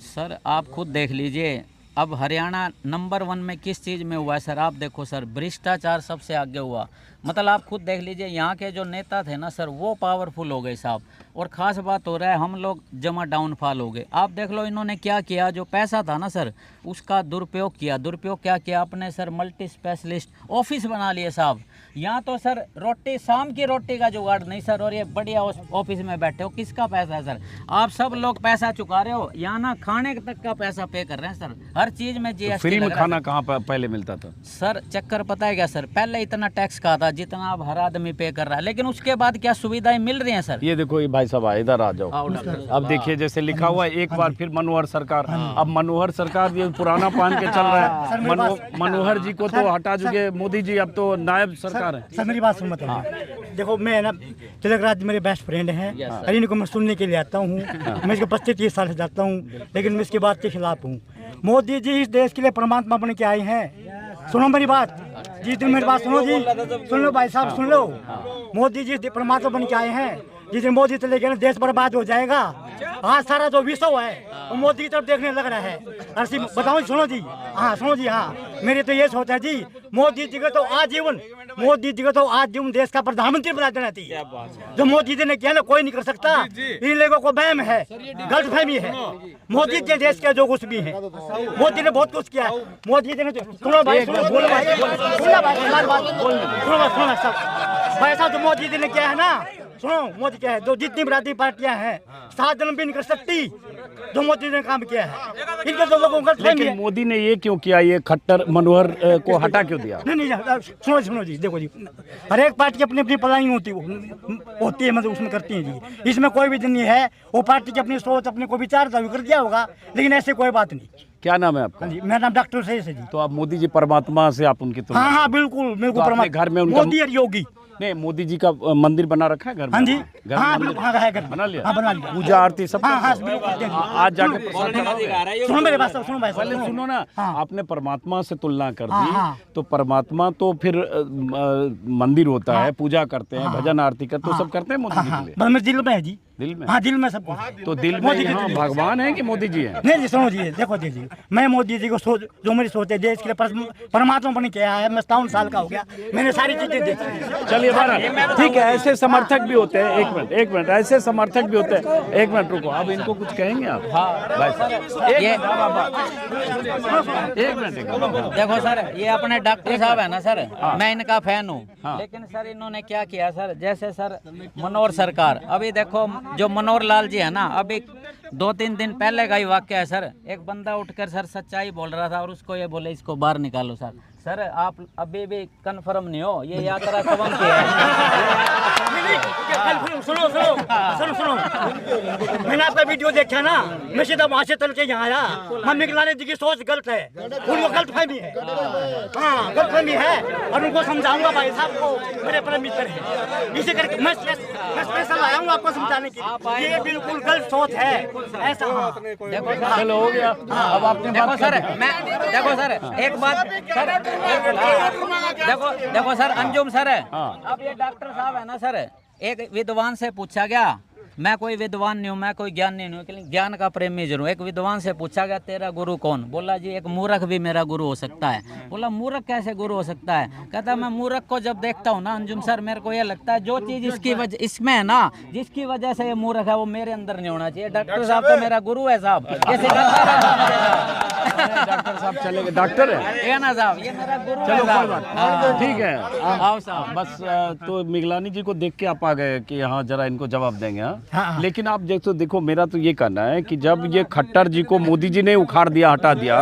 सर आप खुद देख लीजिए अब हरियाणा नंबर 1 में किस चीज़ में हुआ है सर? आप देखो सर भ्रष्टाचार सबसे आगे हुआ, मतलब आप खुद देख लीजिए यहाँ के जो नेता थे ना सर वो पावरफुल हो गए साहब। और ख़ास बात हो रहा है हम लोग जमा डाउनफॉल हो गए। आप देख लो इन्होंने क्या किया, जो पैसा था ना सर उसका दुरुपयोग किया। दुरुपयोग क्या किया आपने सर? मल्टी स्पेशलिस्ट ऑफिस बना लिए साहब। यहाँ तो सर रोटी, शाम की रोटी का जुगाड़ नहीं सर, और ये बढ़िया ऑफिस में बैठे हो, किसका पैसा है सर? आप सब लोग पैसा चुका रहे हो, यहाँ ना खाने तक का पैसा पे कर रहे हैं सर, हर चीज़ में तो GST फ्री में लग रहा है खाना कहाँ पहले मिलता था? सर। चक्कर पता है क्या सर, पहले इतना टैक्स का था जितना अब हर आदमी पे कर रहा है, लेकिन उसके बाद क्या सुविधाएं मिल रही हैं सर? ये देखो, ये भाई साहब इधर आ जाओ। आओ डॉक्टर। अब देखिए जैसे लिखा हुआ है एक बार फिर मनोहर सरकार। अब मनोहर सरकार ये पुराना पहन के चल रहा है। मनोहर जी को तो हटा चुके मोदी जी, अब तो नायब सरकार है। सर मेरी बात सुन मत। देखो मैं ना तिलक राज मेरे बेस्ट फ्रेंड हैं, और इनको मैं सुनने के लिए आता हूँ। मैं इसके 25-30 साल से जाता हूँ, लेकिन मैं इसकी बात के खिलाफ हूँ। मोदी जी इस देश के लिए परमात्मा बन के आए हैं, सुनो मेरी बात। जिस दिन मेरी बात सुनो जी, सुन लो भाई साहब, सुन लो। मोदी जी परमात्मा बन के आए हैं, जिस दिन मोदी चले गए ना देश बर्बाद हो जाएगा। आज सारा जो विश्व है वो मोदी की तरफ देखने लग रहा है। अरे बताओ, सुनो जी, हाँ सुनो जी, हाँ मेरी तो ये सोच है जी, मोदी जी को तो आजीवन देश का प्रधानमंत्री बना देना चाहिए। जो मोदी जी ने किया ना कोई नहीं कर सकता। इन लोगों को वहम है, गलतफहमी है। मोदी जी देश के जो कुछ भी है, मोदी ने बहुत कुछ किया। मोदी जी ने सुनो भाई, सुनो भाई, भाई साहब, जो मोदी जी ने किया है ना, सुनो मोदी क्या है, जो जितनी विरोधी पार्टियां हैं 7 जन्म भी नहीं कर सकती जो मोदी ने काम किया है। इनके तो लोगों को लेकिन मोदी ने ये क्यों किया, ये खट्टर मनोहर को हटा क्यों दिया? नहीं, सुनो जी, देखो जी, हर एक पार्टी की अपनी अपनी प्लानिंग होती है, मतलब उसमें करती है जी। इसमें कोई भी नहीं है, वो पार्टी की अपनी सोच, अपने को विचार कर दिया होगा, लेकिन ऐसे कोई बात नहीं। क्या नाम है आपका? जी, मेरा नाम डॉक्टर सैयद है जी। तो आप मोदी जी परमात्मा से आप उनकी तुलना? हाँ, बिल्कुल, मेरे को अपने घर में उनका मोदी और योगी। नहीं, मोदी जी का मंदिर बना रखा है घर में? हाँ जी, घर हाँ, मंदिर है घर बना लिया? हाँ, बना लिया। पूजा आरती सब? हाँ, आज जाके सुनो मेरे बात, सुनो भाई, पहले सुनो ना। हाँ। आपने परमात्मा से तुलना कर हाँ, दी, हाँ। तो परमात्मा तो फिर मंदिर होता है, पूजा करते हैं, भजन आरती करते, तो सब करते हैं मोदी जी के लिए? बस मेरे दिल में है जी, दिल में? हाँ दिल में सब। तो दिल में यहाँ भगवान है कि मोदी जी है? नहीं जी, सुनो जी, देखो जी, मैं मोदी जी को जो मेरी सोच है, देश के लिए परमात्मा बन के आया है। मैं 57 साल का हो गया, मैंने सारी चीजें देखी। चलिए बहरहाल ठीक है, ऐसे समर्थक भी होते हैं। एक मिनट, ऐसे समर्थक भी होते हैं। एक मिनट रुको, अब इनको कुछ कहेंगे आप? हाँ भाई एक मिनट। देखो सर, ये अपने डॉक्टर साहब है ना सर, मैं इनका फैन हूँ। लेकिन सर इन्होंने क्या किया सर, जैसे सर मनोहर सरकार, अभी देखो जो मनोहर लाल जी है ना, अभी 2-3 दिन पहले का ही वाक्य है सर। एक बंदा उठकर सर सच्चाई बोल रहा था और उसको ये बोले इसको बाहर निकालो। सर आप अभी भी कंफर्म नहीं हो, ये यात्रा सबम की है। सुनो, मैंने आपका वीडियो देखा ना, मैं सीधा वहाँ से चल के यहाँ आया। मम्मी लाने जी की सोच गलत है, उनको गलतफहमी है। हाँ, गलतफहमी है, और उनको समझाऊंगा भाई साहब को, मेरे परम मित्र है, इसी करके मैं स्पेशल आया हूँ आपको समझाने के लिए। ये बिल्कुल गलत सोच है, ऐसा। देखो चलो हो गया, अब आपने देखो सर, मैं देखो सर एक बात सर, देखो सर, अंजुम सर है। अब ये डॉक्टर साहब है ना सर, एक विद्वान से पूछा गया, मैं कोई विद्वान नहीं हूँ, मैं कोई ज्ञान नहीं हूँ, लेकिन ज्ञान का प्रेमी जरूर। एक विद्वान से पूछा गया तेरा गुरु कौन? बोला जी एक मूर्ख भी मेरा गुरु हो सकता है। बोला मूर्ख कैसे गुरु हो सकता है? कहता मैं मूर्ख को जब देखता हूँ ना अंजुम सर, मेरे को ये लगता है जो चीज इसकी वजह इसमें है ना, जिसकी वजह से ये मूर्ख है, वो मेरे अंदर नहीं होना चाहिए। डॉक्टर साहब तो मेरा गुरु है साहब, ये डॉक्टर साहब चले गए? डॉक्टर है ना साहब, ये मेरा गुरु चलो है कोई बात, ठीक है। आओ साहब। बस तो मिगलानी जी को देख के आप आ गए कि हाँ जरा इनको जवाब देंगे। हाँ। लेकिन आप देखो मेरा तो ये कहना है कि जब ये खट्टर जी को मोदी जी ने उखाड़ दिया, हटा दिया,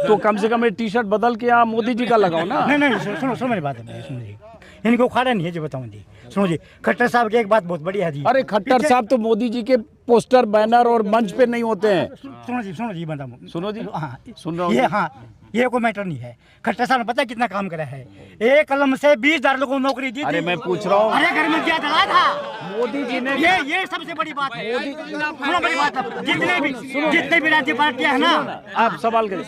तो कम से कम ये टी शर्ट बदल के आप मोदी जी का लगाओ ना। नहीं, सुनो मेरी बात है, सुनो जी, इनको उखाड़ा नहीं है जी, बताऊँ जी। सुनो जी, खट्टर साहब की एक बात बहुत बढ़िया है जी। अरे खट्टर साहब तो मोदी जी के पोस्टर, बैनर और मंच पे नहीं होते हैं। सुनो जी, बताऊँ। सुनो जी, हाँ, सुन रहा हूँ। ये हाँ, ये कोई मैटर नहीं है। खट्टर साहब ने पता कितना काम करा है, एक कलम से 20,000 लोगों को नौकरी दी थी। अरे मैं पूछ रहा हूँ, अरे घर में क्या डला था मोदी जी ने, ये सबसे बड़ी बात है। सुनो बड़ी बात है, जितने भी राज्य पार्टियां है ना, आप सवाल करें।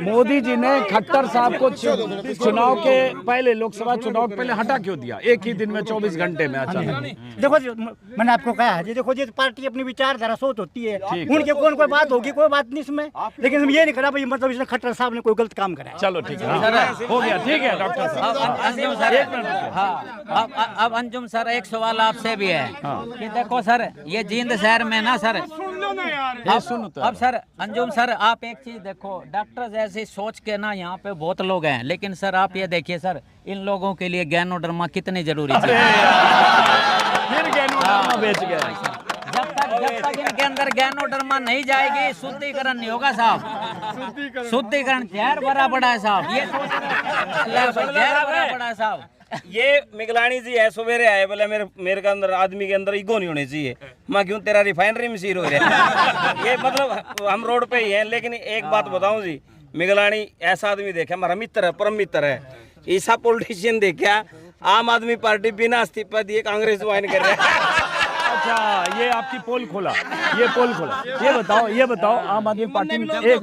मोदी जी ने खट्टर साहब को चुनाव के पहले, लोकसभा चुनाव के पहले हटा क्यों दिया? एक ही दिन में 24 घंटे में अचानक। देखो जी, मैंने आपको कहा है जी, देखो जी पार्टी अपनी विचारधारा सोच होती है, उनके कोई बात होगी, कोई बात नहीं इसमें, लेकिन ये नहीं करा भाई, मतलब इसने खट्टर साहब ने कोई गलत काम करा है। चलो ठीक है, हो गया, ठीक है डॉक्टर साहब। अंजुम सर, हाँ, अब अंजुम सर एक सवाल आपसे भी है कि देखो सर, ये जींद शहर में ना सर, अब सर अंजुम सर आप एक चीज देखो, डॉक्टर जैसी सोच के ना यहाँ पे बहुत लोग हैं, लेकिन सर आप ये देखिए सर, इन लोगों के लिए ज्ञानोडर्मा कितनी जरूरी है। बेच गए। जब तक इनके अंदर ज्ञानोडर्मा नहीं जाएगी, शुद्धिकरण नहीं होगा साहब। शुद्धिकरण जहर भरा पड़ा है साहब, ये जहर भरा पड़ा है साहब। ये मिगलानी जी है, सवेरे आए बोले मेरे के अंदर, आदमी के अंदर ईगो नहीं होनी चाहिए। मैं क्यों, तेरा रिफाइनरी में सीर हो रहा है। ये मतलब हम रोड पे ही हैं, लेकिन एक बात बताऊं जी, मिगलानी ऐसा आदमी देखा, हमारा मित्र है, परम मित्र है। ऐसा पॉलिटिशियन देखा, आम आदमी पार्टी बिना इस्तीफा दिए कांग्रेस ज्वाइन कर रहे हैं। अच्छा, ये आपकी पोल खोला, ये पोल खोला। ये बताओ आम आदमी पार्टी में एक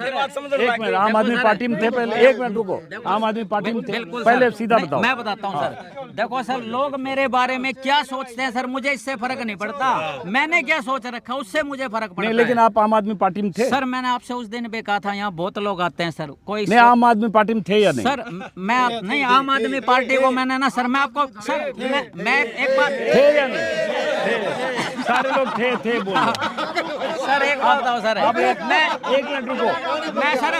मिनट, आम आदमी पार्टी में थे पहले, एक मिनट रुको, आम आदमी पार्टी में थे बिल्कुल पहले, सर। सीधा नहीं, बताओ। मैं बताता हूँ सर। देखो सर, लोग मेरे बारे में क्या सोचते हैं सर, मुझे इससे फर्क नहीं पड़ता। मैंने क्या सोच रखा उससे मुझे फर्क पड़ता नहीं, है। लेकिन आप आम आदमी पार्टी में थे सर मैंने आपसे उस दिन भी कहा था, यहाँ बहुत लोग आते हैं सर, कोई नहीं, आम आदमी पार्टी में थे या नहीं? सर मैं नहीं, आम आदमी पार्टी को मैंने ना सर, मैं आपको सर मैं एक बात थे या नहीं? थे, सारे लोग थे बोल रहे। सर एक बात बताओ सर, मैं एक मिनट रुको, मैं सर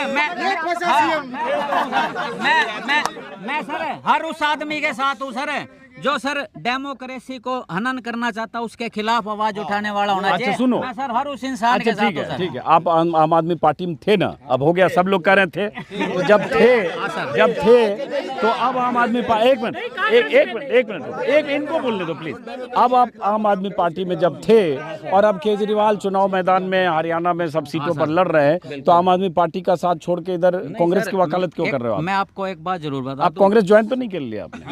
मैं सर हर उस आदमी के साथ हूँ सर जो सर डेमोक्रेसी को हनन करना चाहता, उसके खिलाफ आवाज उठाने वाला होना चाहिए। अच्छा सुनो, मैं सर हर उस इंसान के अच्छा साथ ठीक हूँ है, सर। ठीक है, आप आम आदमी पार्टी में थे ना, अब हो गया, सब लोग कह रहे थे तो जब थे तो अब आम आदमी एक मिनट रुको, एक इनको बोलने दो प्लीज। अब आप आम आदमी पार्टी में जब थे और अब केजरीवाल चुनाव मैदान में हरियाणा में सब सीटों पर लड़ रहे हैं, तो आम आदमी पार्टी का साथ छोड़ के इधर कांग्रेस की वकालत क्यों कर रहे हो आप? मैं आपको एक बात जरूर बता आप कांग्रेस ज्वाइन तो नहीं कर लिया आपने?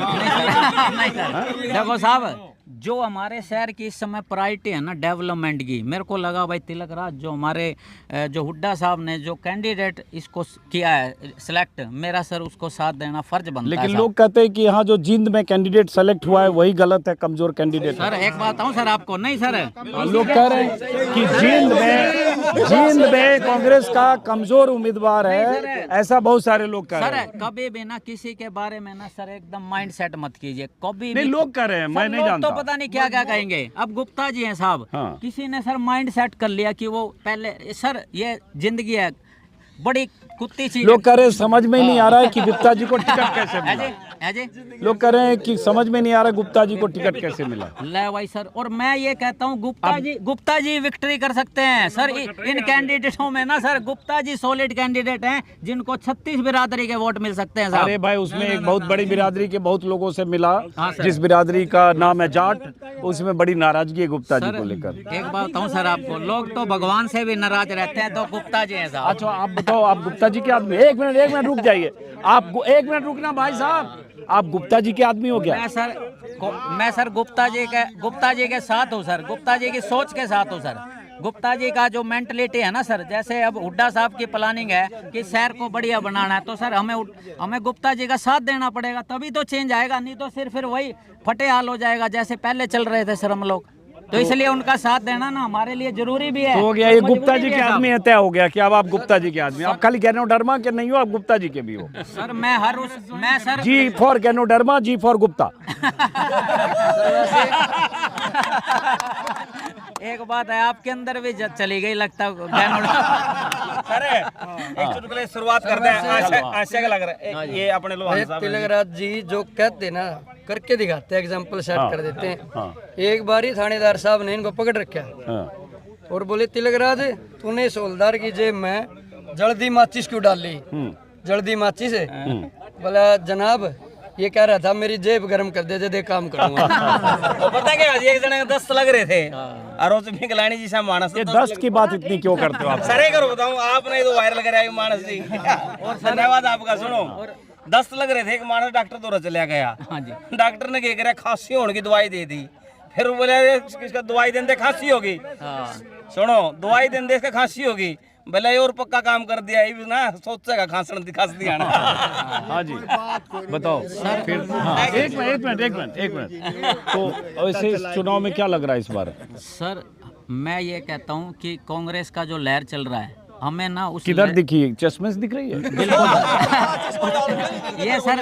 नहीं सर, देखो साहब, जो हमारे शहर की इस समय प्रायोरिटी है ना डेवलपमेंट की, मेरे को लगा भाई तिलक राज जो हमारे जो हुड्डा साहब ने जो कैंडिडेट इसको किया है सिलेक्ट, मेरा सर उसको साथ देना फर्ज बनता है। लेकिन लोग कहते हैं कि यहाँ जो जींद में कैंडिडेट सेलेक्ट हुआ है वही गलत है, कमजोर कैंडिडेट। सर एक बात बताऊं सर आपको, नहीं सर लोग कह रहे हैं कि जींद में कांग्रेस का कमजोर उम्मीदवार है, ऐसा बहुत सारे लोग कह रहे हैं। सर कभी भी ना किसी के बारे में ना सर एकदम माइंड सेट मत कीजिए कभी नहीं, भी। लोग कह रहे हैं, मैं नहीं लोग जानता। तो पता नहीं क्या क्या कहेंगे। अब गुप्ता जी हैं साहब, हाँ। किसी ने सर माइंड सेट कर लिया कि वो पहले, सर ये जिंदगी है बड़ी कुत्ती चीज। लोग कह रहे हैं समझ में ही नहीं आ रहा है कि गुप्ता जी को टिकट कैसे मिला। अजय लोग कह रहे हैं कि समझ में नहीं आ रहा गुप्ता जी को टिकट कैसे मिला। ले भाई सर, और मैं ये कहता हूँ गुप्ता जी विक्ट्री कर सकते हैं सर इन कैंडिडेटों में ना sir. Gupta ji solid candidate हैं जिनको 36 बिरादरी के वोट मिल सकते हैं साहब। अरे भाई, उसमें एक बहुत बड़ी बिरादरी के बहुत लोगों से मिला, हाँ सर। जिस बिरादरी का नाम है जाट, उसमें बड़ी नाराजगी है गुप्ता जी को लेकर। एक बात बताऊं सर आपको, लोग तो भगवान से भी नाराज रहते हैं, तो गुप्ता जी हैं साहब। अच्छा आप बताओ, आप गुप्ता जी के आदमी? एक मिनट रुक जाइए आप, एक मिनट रुकना भाई साहब, आप गुप्ता जी के आदमी हो क्या? मैं सर गुप्ता जी के साथ हूँ सर, गुप्ता जी की सोच के साथ हूँ सर। गुप्ता जी का जो मेंटलिटी है ना सर, जैसे अब हुड्डा साहब की प्लानिंग है कि शहर को बढ़िया बनाना है, तो सर हमें गुप्ता जी का साथ देना पड़ेगा, तभी तो चेंज आएगा, नहीं तो फिर वही फटे हाल हो जाएगा जैसे पहले चल रहे थे सर हम लोग। तो इसलिए उनका साथ देना ना हमारे लिए जरूरी भी है। तो हो गया, ये गुप्ता जी के आदमी है, तय हो गया कि अब आप गुप्ता जी के आदमी। आप खाली गैनोडर्मा के नहीं हो, आप गुप्ता जी के भी हो। सर मैं sir G for ganoderma, G for Gupta. एक बात है, आपके अंदर भी चली गई लगता है। सर एक चुटकुले शुरुआत करते हैं, आशा का लग रहा है ये अपने लोग तिलक राज जी जो कहते ना करके दिखाते हैं, एग्जाम्पल सेट कर देते हैं। एक बार ही थानेदार साहब ने इनको पकड़ रखा और बोले तिलक राज तूने इस हौलदार की जेब में जल्दी माचिस क्यों डाल ली? जल्दी माचिस है? बोला जनाब ये कह रहा था मेरी जेब गर्म कर दे दे काम करूंगा। तो पता क्या एक जने 10 लग रहे थे और उस मिगलानी जी से मानस। ये 10 की बात इतनी क्यों करते हो आप? सरे करो बताऊं, आपने तो वायरल कराया मानस जी। और धन्यवाद आपका। सुनो 10 लग रहे थे, एक मानस डॉक्टर तो चला गया। हाँ जी। डॉक्टर ने क्या करा, खांसी होने की दवाई दे दी। फिर बोले इसका दवाई देने खांसी होगी। सुनो दवाई देने इसका खांसी होगी, भले और पक्का काम कर दिया, ये भी ना सोचेगा खांसण खांस दिया ना। हाँ जी बताओ फिर। हाँ, एक मिनट। तो ऐसे इस चुनाव में क्या लग रहा है इस बार? सर मैं ये कहता हूँ कि कांग्रेस का जो लहर चल रहा है, हमें ना उस किधर दिखी? चश्मे से दिख रही है? बिल्कुल। ये सर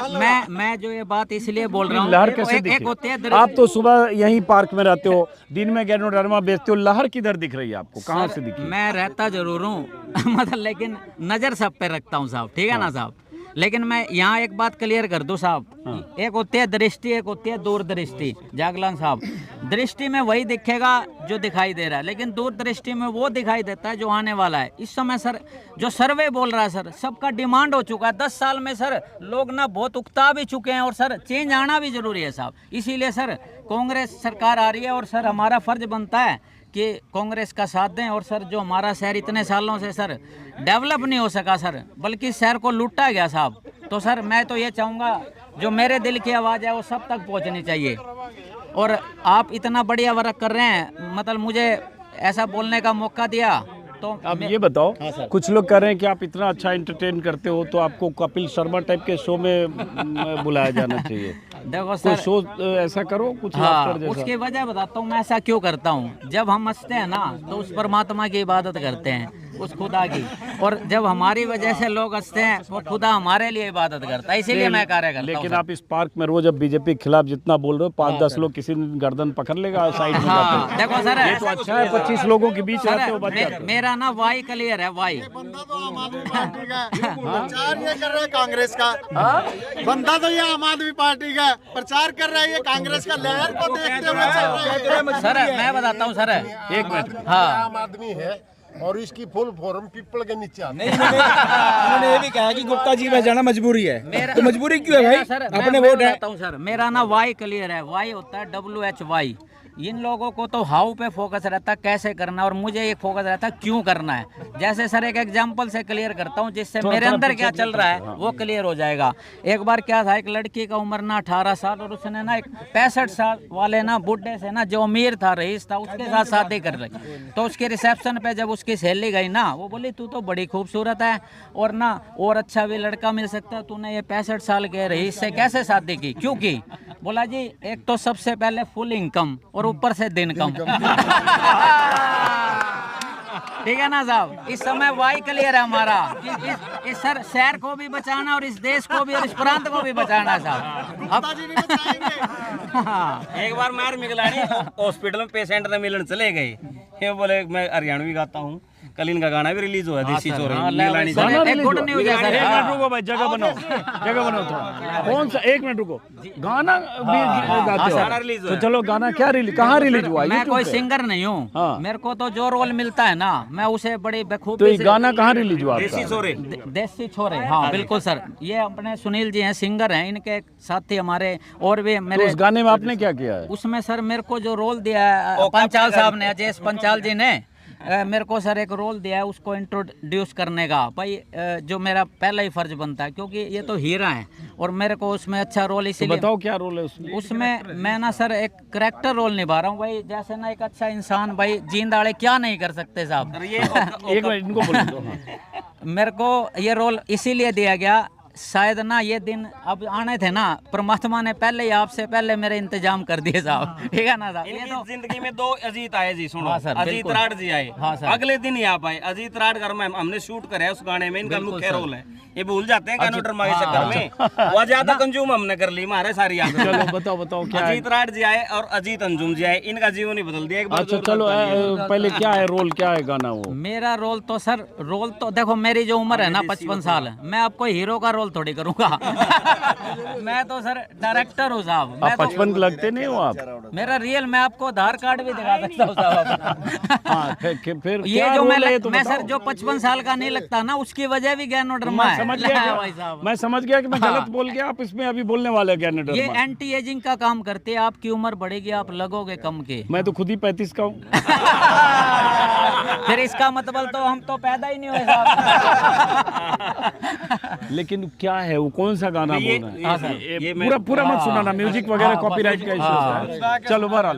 मैं जो ये बात इसलिए बोल रहा हूँ, लहर कैसे दिखी? एक होते हैं आप तो सुबह यहीं पार्क में रहते हो, दिन में गैनोडर्मा बेचते हो, लहर किधर दिख रही है आपको? कहाँ से दिखी? मैं रहता जरूर हूँ मतलब, लेकिन नजर सब पे रखता हूँ साहब, ठीक है ना साहब। लेकिन मैं यहाँ एक बात क्लियर कर दूं साहब, एक होती है दृष्टि, एक होती है दूरदृष्टि। जागलान साहब, दृष्टि में वही दिखेगा जो दिखाई दे रहा है, लेकिन दूरदृष्टि में वो दिखाई देता है जो आने वाला है। इस समय सर जो सर्वे बोल रहा है सर, सबका डिमांड हो चुका है। 10 साल में सर लोग ना बहुत उकता भी चुके हैं, और सर चेंज आना भी जरूरी है साहब। इसीलिए सर कांग्रेस सरकार आ रही है, और सर हमारा फर्ज बनता है कि कांग्रेस का साथ दें। और सर जो हमारा शहर इतने सालों से सर डेवलप नहीं हो सका सर, बल्कि शहर को लूटा गया साहब, तो सर मैं तो ये चाहूँगा जो मेरे दिल की आवाज़ है वो सब तक पहुँचनी चाहिए। और आप इतना बढ़िया वर्क कर रहे हैं, मतलब मुझे ऐसा बोलने का मौका दिया तो आप ये बताओ, कुछ लोग कह रहे हैं कि आप इतना अच्छा एंटरटेन करते हो तो आपको कपिल शर्मा टाइप के शो में बुलाया जाना चाहिए। देखो कोई सर, शो ऐसा करो कुछ हाँ, लाफ्टर जैसा। उसकी वजह बताता हूँ मैं ऐसा क्यों करता हूँ। जब हम हंसते हैं ना तो उस परमात्मा की इबादत करते हैं, उस खुदा की, और जब हमारी वजह से लोग हंसते हैं वो खुदा हमारे लिए इबादत करता है, इसीलिए मैं कार्य करता हूँ। लेकिन सर। आप इस पार्क में रोज अब बीजेपी के खिलाफ जितना बोल रहे हो, 5-10 लोग किसी दिन गर्दन पकड़ लेगा साइड में हाँ, जाते। देखो सर, ये तो अच्छा है, 25 लोगों के बीच रहते हो, बच जाते हो। मेरा ना वाई क्लियर है, वाई। बंदा तो आम आदमी पार्टी का है, प्रचार ये कर रहा है कांग्रेस का। बंदा तो ये आम आदमी पार्टी का है, प्रचार कर रहा है ये कांग्रेस का। लहर को देखते हुए चल रहा है। सर मैं बताता हूँ सर, एक मिनट, हाँ, आम आदमी है और इसकी फुल फॉर्म पीपल के नीचे आती है। उन्होंने ये भी कहा कि गुप्ता जी में जाना मजबूरी है, तो मजबूरी क्यों है भाई? सर, अपने मैं वोट है। बताता हूँ सर, मेरा ना वाई क्लियर है। वाई होता है WHY। इन लोगों को तो हाउ पे फोकस रहता है, कैसे करना, और मुझे एक फोकस रहता है क्यों करना है। जैसे सर एक एग्जांपल से क्लियर करता हूँ, जिससे मेरे अंदर क्या चल रहा है वो क्लियर हो जाएगा। एक बार क्या था, एक लड़की का उम्र ना 18 साल, और उसने ना एक 65 साल वाले ना बुढ़े से ना, जो अमीर था, रईस था, उसके साथ शादी कर रही। तो उसके रिसेप्शन पे जब उसकी सहेली गई ना, वो बोली तू तो बड़ी खूबसूरत है और ना और अच्छा भी लड़का मिल सकता है, तूने ये 65 साल के रईस से कैसे शादी की, क्यों की? बोला जी एक तो सबसे पहले फुल इनकम और ऊपर से दिन कम। ठीक है ना साहब, इस समय वाई क्लियर है हमारा कि इस सर शहर को भी बचाना और इस देश को भी और इस प्रांत को भी बचाना है साहब। अब एक बार मार मिगलानी हॉस्पिटल में पेशेंट ने मिलन चले गए, ये बोले मैं हरियाणवी गाता हूँ, कल इनका गाना भी रिलीज हुआ है, देसी चोर। एक गुड न्यूज है सर। एक मिनट रुको भाई, जगह बनाओ थोड़ा। कौन सा, एक मिनट रुको, गाना भी गाते गाना हो रिलीज हुआ तो है। चलो, गाना क्या रिलीज, कहाँ रिलीज हुआ? मैं YouTube कोई पे? सिंगर नहीं हूँ, हाँ। मेरे को तो जो रोल मिलता है ना मैं उसे बड़ी तो बखूबी ये गाना कहाँ रिलीज हुआ देसी आपका? चोरे। देसी छोरे, हाँ बिल्कुल सर। ये अपने सुनील जी हैं, सिंगर हैं, इनके साथी हमारे और भी तो मेरे। उस गाने में आपने क्या किया है? उसमें सर मेरे को जो रोल दिया है पंचाल साहब ने, अजय पंचाल जी ने मेरे को सर एक रोल दिया है, उसको इंट्रोड्यूस करने का। भाई जो मेरा पहला ही फर्ज बनता है, क्योंकि ये तो हीरा है और मेरे को उसमें अच्छा रोल, तो इसीलिए बताओ क्या रोल है उसमें? उसमें मैं ना सर एक करेक्टर रोल निभा रहा हूँ भाई। जैसे ना एक अच्छा इंसान भाई जींदाड़े क्या नहीं कर सकते साहब। एक मिनट इनको बोल दो। हाँ। मेरे को ये रोल इसीलिए दिया गया, शायद ना ये दिन अब आने थे ना, परमात्मा ने पहले ही आपसे पहले मेरे इंतजाम कर दिए साहब। ठीक है ना साहब? ये तो जिंदगी में 2 अजीत आए जी, सुनो। हाँ सर, अजीत बिल्कुल। राठ जी आए, हाँ सर। अगले दिन ही आप आए। अजीत राठ घर में हमने शूट करा है, उस गाने में इनका मुख्य रोल है। ये भूल जाते हैं कानून ड्रामा के चक्कर में, वो ज्यादा कंज्यूम हमने कर ली, मारे सारी याद। चलो बताओ क्या है? अजीत राठ जी आए और अजीत अंजुम जी आए, इनका जीवन ही बदल दिया एक बार। अच्छा चलो, पहले क्या है रोल, क्या है गाना वो? मेरा रोल तो सर, रोल तो देखो मेरी जो उम्र है ना 55 साल, मैं आपको हीरो का रोल थोड़ी करूंगा। मैं तो सर डायरेक्टर हूँ साहब। मैं आप तो 55 लगते नहीं हो आप। मेरा रियल, मैं आपको आधार कार्ड भी दिखा सकता हूँ साहब। हाँ, फिर ये क्या जो रोल है ये तो मैं बताओ। सर जो 55 साल का नहीं लगता ना, उसकी वजह भी ज्ञानो ड्रामा मैं है। समझ गया भाई कि- साहब, मैं समझ गया कि मैं गलत बोल गया, आप इसमें अभी बोलने वाले क्या ये एंटी एजिंग का काम करते हैं। आपकी उम्र बढ़ेगी, आप लगोगे कम के। मैं तो खुद ही 35 का हूँ। फिर इसका मतलब तो हम तो पैदा ही नहीं हुए साहब। लेकिन क्या है वो, कौन सा गाना बोल रहे हैं? ये पूरा मत सुनाना, म्यूजिक वगैरह कॉपीराइट का इशू होता है। चलो बहरहाल